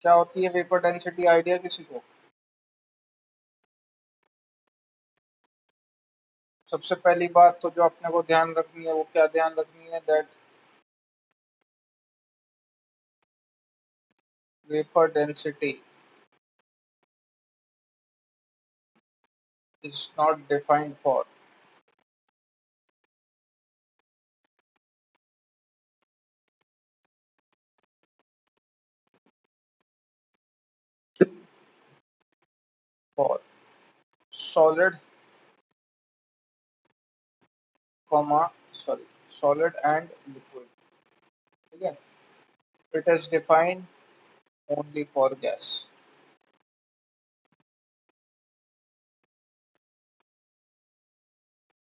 क्या होती है वेपर डेंसिटी, आइडिया किसी को? सबसे पहली बात तो जो अपने को ध्यान रखनी है, वो क्या ध्यान रखनी है, that vapour density is not defined for solid comma sorry solid and liquid, ठीक है। It is defined only for gas.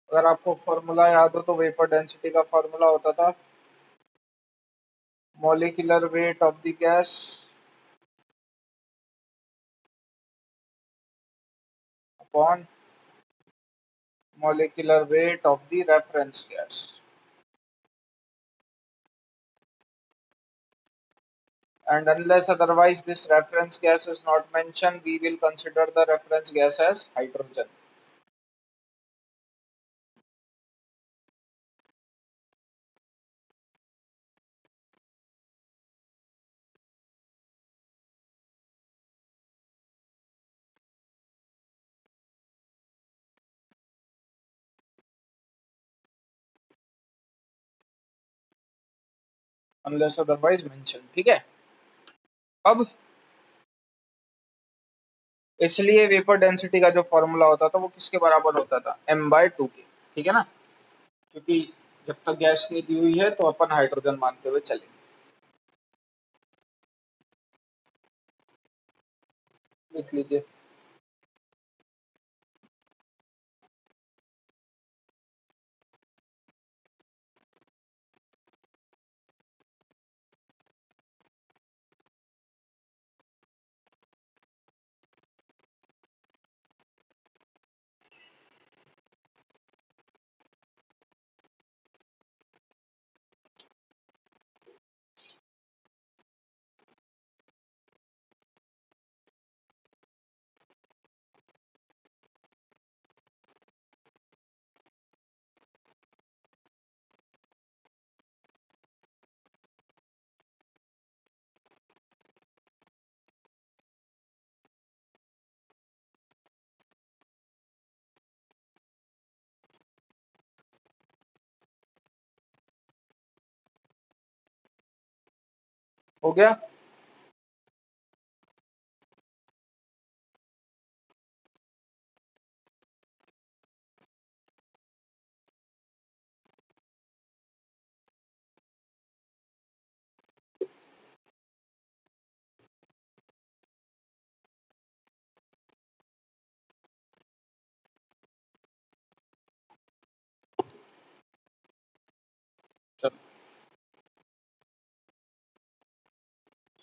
अगर आपको फॉर्मूला याद हो तो वेपर डेंसिटी का फॉर्मूला होता था molecular weight of the gas upon molecular weight of the reference gas, and unless otherwise this reference gas is not mentioned, we will consider the reference gas as hydrogen. Unless otherwise mentioned, ठीक है। अब इसलिए vapour density का जो formula होता था वो किसके बराबर होता था, m/2 के, ठीक है ना। क्योंकि जब तक गैस नहीं दी हुई है तो अपन हाइड्रोजन मानते हुए चलेंगे। लिख लीजिए। हो गया। चलो,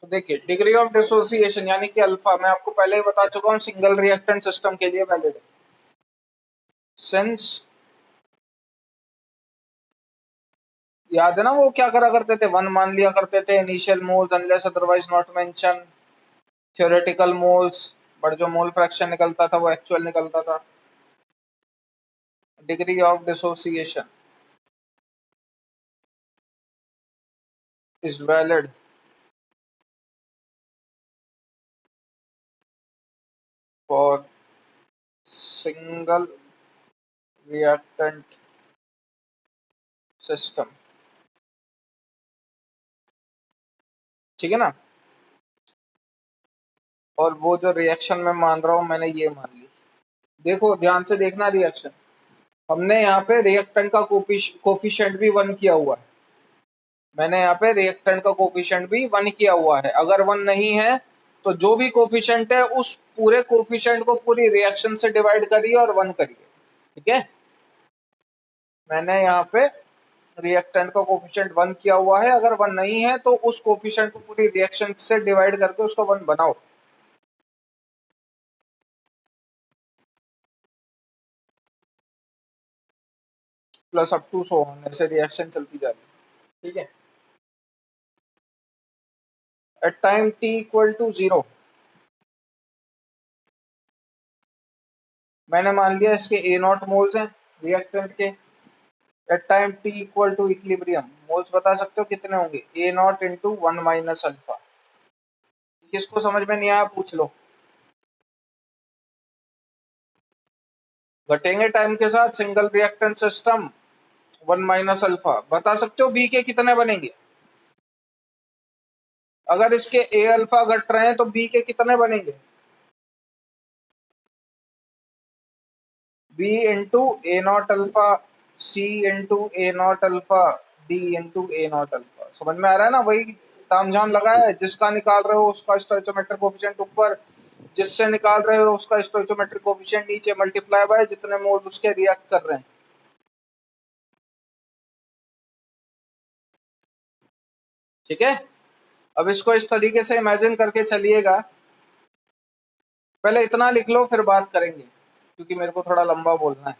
तो देखिए डिग्री ऑफ डिसोसिएशन यानी कि अल्फा, मैं आपको पहले ही बता चुका हूँ सिंगल रिएक्टेंट सिस्टम के लिए वैलिड है। सिंस याद है ना वो क्या करा करते थे, वन मान लिया करते थे initial moles unless otherwise not mention, theoretical moles, but जो मोल फ्रैक्शन निकलता था वो एक्चुअल निकलता था। Degree of dissociation is valid for single reactant system, ठीक है ना। और वो जो रिएक्शन मैं मान रहा हूं मैंने ये मान ली। देखो ध्यान से देखना रिएक्शन, हमने यहाँ पे रिएक्टेंट का कोफिशिएंट भी 1 किया हुआ है। मैंने यहाँ पे रिएक्टेंट का कोफिशिएंट भी 1 किया हुआ है। अगर 1 नहीं है तो जो भी कोफिशिएंट है उस पूरे कोफिशिएंट को पूरी रिएक्शन से डिवाइड करिए और 1 करिए, ठीक है। मैंने यहाँ पे रिएक्टेंट का कोफिशिएंट 1 किया हुआ है। अगर 1 नहीं है तो उस कोफिशिएंट को पूरी रिएक्शन से डिवाइड करके उसको 1 बनाओ। Plus up to so on, ऐसे रिएक्शन चलती जा रही है, ठीक है। At time t equal to 0 मैंने मान लिया इसके ए नॉट मोल्स हैं रिएक्टेंट के। At time t equal to equilibrium moles बता सकते हो कितने होंगे, A naught into 1 minus alpha. किसको समझ में नहीं आया पूछ लो। घटेंगे टाइम के साथ single reactant system 1 minus alpha. बता सकते हो बी के कितने बनेंगे। अगर इसके ए अल्फा घट रहे हैं तो बी के कितने बनेंगे, B into A naught alpha, C into A naught alpha, D into A naught alpha. समझ में आ रहा है ना, वही तामझाम लगाया है। जिसका निकाल रहे हो उसका स्टोइचोमेट्रिक कोफिशिएंट ऊपर, जिससे निकाल रहे हो उसका स्टोइचोमेट्रिक कोफिशिएंट नीचे, मल्टीप्लाई बाय जितने मोल्स उसके रिएक्ट कर रहे हैं, ठीक है। अब इसको इस तरीके से इमेजिन करके चलिएगा। पहले इतना लिख लो फिर बात करेंगे क्योंकि मेरे को थोड़ा लंबा बोलना है।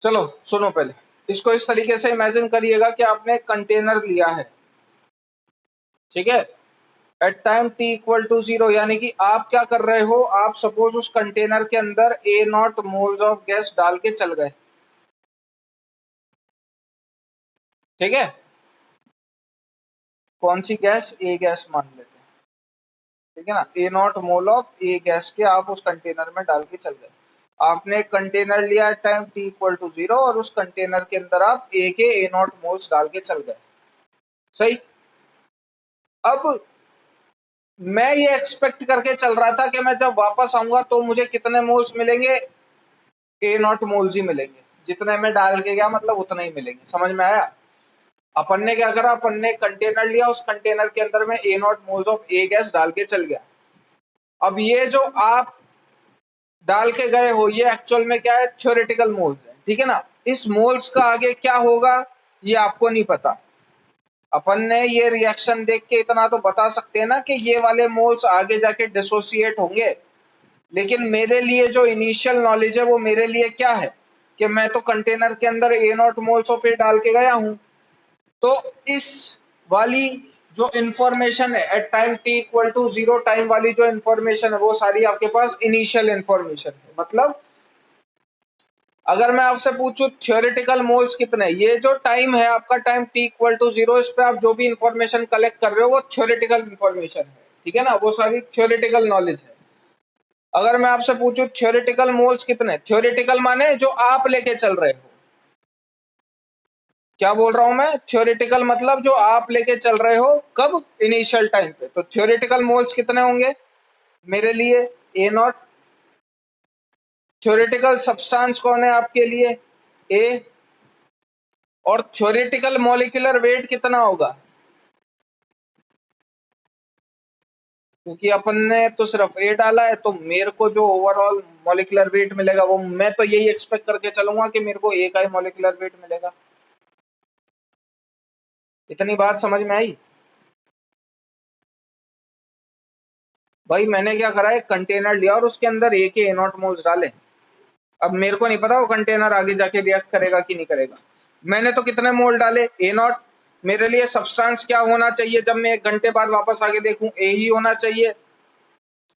चलो सुनो, पहले इसको इस तरीके से इमेजिन करिएगा कि आपने एक कंटेनर लिया है, ठीक है। At time t equal to 0 यानी कि आप क्या कर रहे हो, आप सपोज उस कंटेनर के अंदर ए नॉट मोल्स ऑफ गैस डाल के चल गए, ठीक है। कौन सी गैस, ए गैस मान लेते हैं, ठीक है ना। A naught mole of A gas के आप उस कंटेनर में डाल के चल गए। आपने एक कंटेनर लिया टाइम t इक्वल टू 0 और उस कंटेनर के अंदर आप ए के ए नॉट मोल्स डाल के चल गए, सही। अब मैं ये एक्सपेक्ट करके चल रहा था कि मैं जब वापस आऊंगा तो मुझे कितने मोल्स मिलेंगे, ए नॉट मोल्स ही मिलेंगे। जितने में डाल के गया मतलब उतने ही मिलेंगे। समझ में आया। अपन ने क्या करा, अपन ने कंटेनर लिया, उस कंटेनर के अंदर में A naught moles of A gas डाल के चल गया। अब ये जो आप डाल के गए हो ये एक्चुअल में क्या है, थ्योरेटिकल मोल्स है, ठीक है ना। इस मोल्स का आगे क्या होगा ये आपको नहीं पता। अपन ने ये रिएक्शन देख के इतना तो बता सकते हैं ना कि ये वाले मोल्स आगे जाके डिसोसिएट होंगे। लेकिन मेरे लिए जो इनिशियल नॉलेज है वो मेरे लिए क्या है कि मैं तो कंटेनर के अंदर ए नॉट मोल्स ऑफ ए डाल के गया हूं। तो इस वाली जो इंफॉर्मेशन है at time t equal to 0 time वाली जो इंफॉर्मेशन है वो सारी आपके पास इनिशियल इंफॉर्मेशन है। मतलब अगर मैं आपसे पूछूं थ्योरेटिकल मोल्स कितने, ये जो टाइम है आपका टाइम t इक्वल टू 0, इस पे आप जो भी इंफॉर्मेशन कलेक्ट कर रहे हो वो थ्योरेटिकल इंफॉर्मेशन है, ठीक है ना। वो सारी थ्योरेटिकल नॉलेज है। अगर मैं आपसे पूछूं थ्योरेटिकल मोल्स कितने, थ्योरेटिकल माने जो आप लेके चल रहे हो। क्या बोल रहा हूं मैं, थ्योरेटिकल मतलब जो आप लेके चल रहे हो कब, इनिशियल टाइम पे। तो थ्योरेटिकल मोल्स कितने होंगे मेरे लिए, ए नॉट। थ्योरेटिकल सब्सटेंस कौन है आपके लिए, ए। और थ्योरेटिकल मॉलिक्यूलर वेट कितना होगा, क्योंकि अपन ने तो सिर्फ ए डाला है तो मेरे को जो ओवरऑल मॉलिक्यूलर वेट मिलेगा वो मैं तो यही एक्सपेक्ट करके चलूंगा कि मेरे को ए का ही मॉलिक्यूलर वेट मिलेगा। इतनी बात समझ में आई। भाई मैंने क्या करा, एक कंटेनर लिया और उसके अंदर ए के ए नॉट मोल्स डाले। अब मेरे को नहीं पता वो कंटेनर आगे जाके रिएक्ट करेगा कि नहीं करेगा। मैंने तो कितने मोल डाले, ए नॉट। मेरे लिए सब्सटेंस क्या होना चाहिए जब मैं 1 घंटे बाद वापस आके देखूं, ए ही होना चाहिए।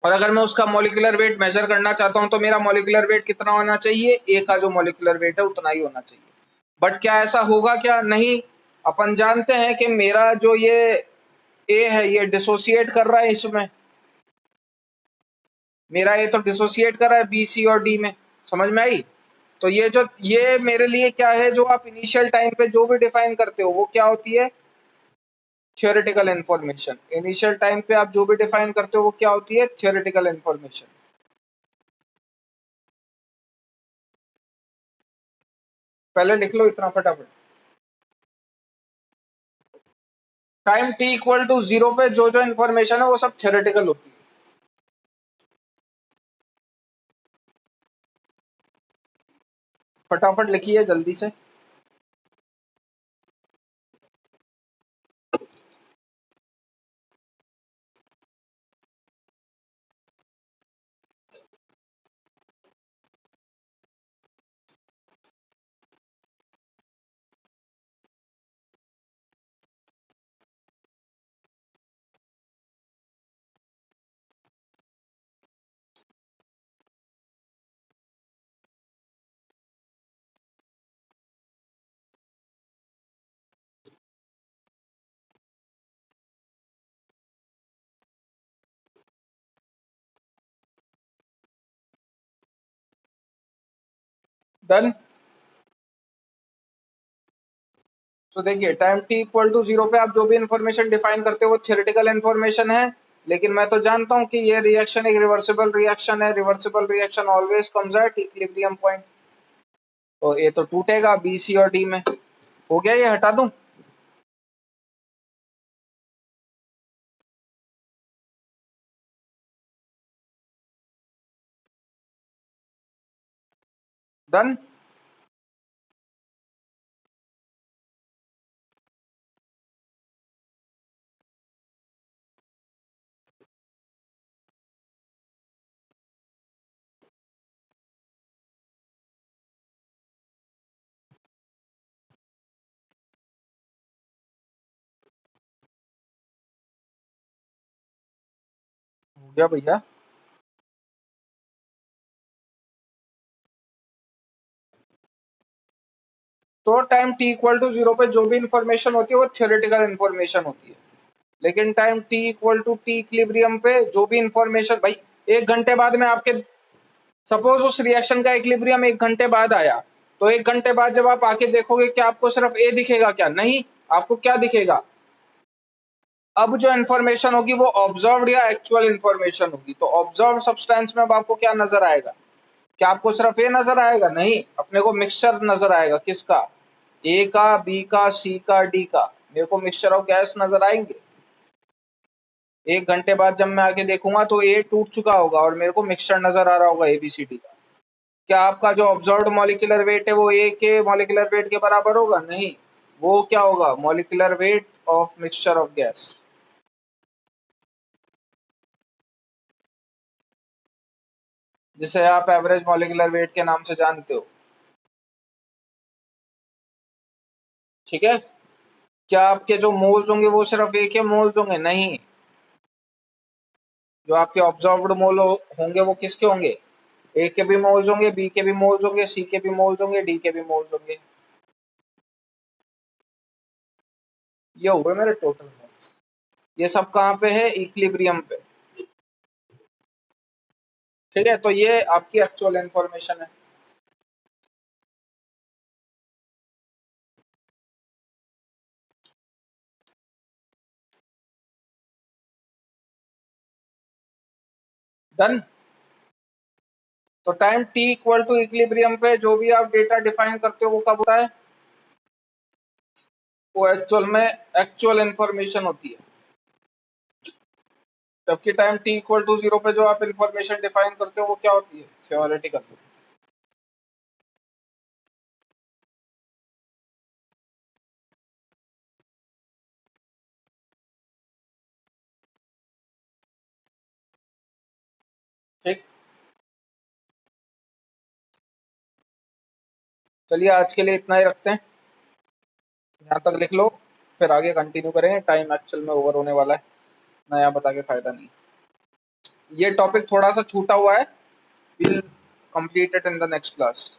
और अगर मैं उसका मॉलिक्यूलर वेट मेजर करना चाहता हूं तो मेरा मॉलिक्यूलर वेट कितना होना चाहिए, ए का जो मॉलिक्यूलर वेट है उतना ही होना चाहिए। बट क्या ऐसा होगा क्या, नहीं। अपन जानते हैं कि मेरा जो ये ए है ये डिसोसिएट कर रहा है इसमें, मेरा ए तो डिसोसिएट कर रहा है बी सी और डी में। समझ में आई? तो ये मेरे लिए क्या है, जो आप इनिशियल टाइम पे जो भी डिफाइन करते हो वो क्या होती है? Theoretical information. इनिशियल टाइम पे आप जो भी डिफाइन करते हो वो क्या होती है? Theoretical information. पहले लिख लो इतना फटाफट। टाइम t इक्वल टू 0 पे जो जो इन्फॉर्मेशन है वो सब थ्योरेटिकल होती है। फटाफट लिखिए जल्दी से। डन। तो देखिए टाइम t इक्वल टू 0 पे आप जो भी इन्फॉर्मेशन डिफाइन करते हो वो थ्योरेटिकल इन्फॉर्मेशन है, लेकिन मैं तो जानता हूं कि ये रिएक्शन एक रिवर्सिबल रिएक्शन है। Reversible reaction always comes at equilibrium point. तो ये तो टूटेगा बी सी और डी में। हो गया, ये हटा दूं? डन। हो गया भैया। तो टाइम t इक्वल टू 0 पे जो भी इंफॉर्मेशन होती है वो थ्योरेटिकल इंफॉर्मेशन होती है, लेकिन time t equal to T equilibrium पे जो भी इंफॉर्मेशन, भाई 1 घंटे बाद में आपके, सपोज उस रिएक्शन का इक्विलिब्रियम 1 घंटे बाद आया, तो 1 घंटे बाद जब आप आके देखोगे कि आपको सिर्फ ए दिखेगा क्या? नहीं, आपको क्या दिखेगा? अब जो इन्फॉर्मेशन होगी वो ऑब्जर्व्ड या एक्चुअल इन्फॉर्मेशन होगी। तो ऑब्जर्व सब्सटेंस में अब आपको क्या नजर आएगा? क्या आपको सिर्फ ए नजर आएगा? नहीं, अपने को मिक्सचर नजर आएगा। किसका? ए का, बी का, सी का, डी का। मेरे को मिक्सचर ऑफ गैस नजर आएंगे। 1 घंटे बाद जब मैं आके देखूंगा तो ए टूट चुका होगा और मेरे को मिक्सचर नजर आ रहा होगा एबीसीडी का। क्या आपका जो ऑब्जर्व्ड मॉलिक्यूलर वेट है वो ए के मॉलिक्यूलर वेट के बराबर होगा? नहीं, वो क्या होगा? Molecular weight of mixture of gas, जिसे आप एवरेज मॉलिक्यूलर वेट के नाम से जानते हो। ठीक है? क्या आपके जो मोल्स होंगे वो सिर्फ ए के मोल्स होंगे? नहीं, जो आपके ऑब्जर्व्ड मोल होंगे वो किसके होंगे? ए के भी मोल्स होंगे, बी के भी मोल्स होंगे, सी के भी मोल्स होंगे, डी के भी मोल्स होंगे। ये हुए मेरे टोटल मोल्स। ये सब कहाँ पे है? इक्विलिब्रियम पे। ठीक है, तो ये आपकी एक्चुअल इंफॉर्मेशन है। डन। तो time t equal to equilibrium पे जो भी आप डेटा डिफाइन करते हो वो कब होता है? वो एक्चुअल में एक्चुअल इंफॉर्मेशन होती है। जबकि टाइम t इक्वल टू 0 पे जो आप इंफॉर्मेशन डिफाइन करते हो वो क्या होती है? थ्योरेटिकल। ठीक, चलिए आज के लिए इतना ही रखते हैं। यहाँ तक लिख लो, फिर आगे कंटिन्यू करेंगे। टाइम एक्चुअल में ओवर होने वाला है, नया बता के फायदा नहीं। ये टॉपिक थोड़ा सा छूटा हुआ है, will complete it in the next class.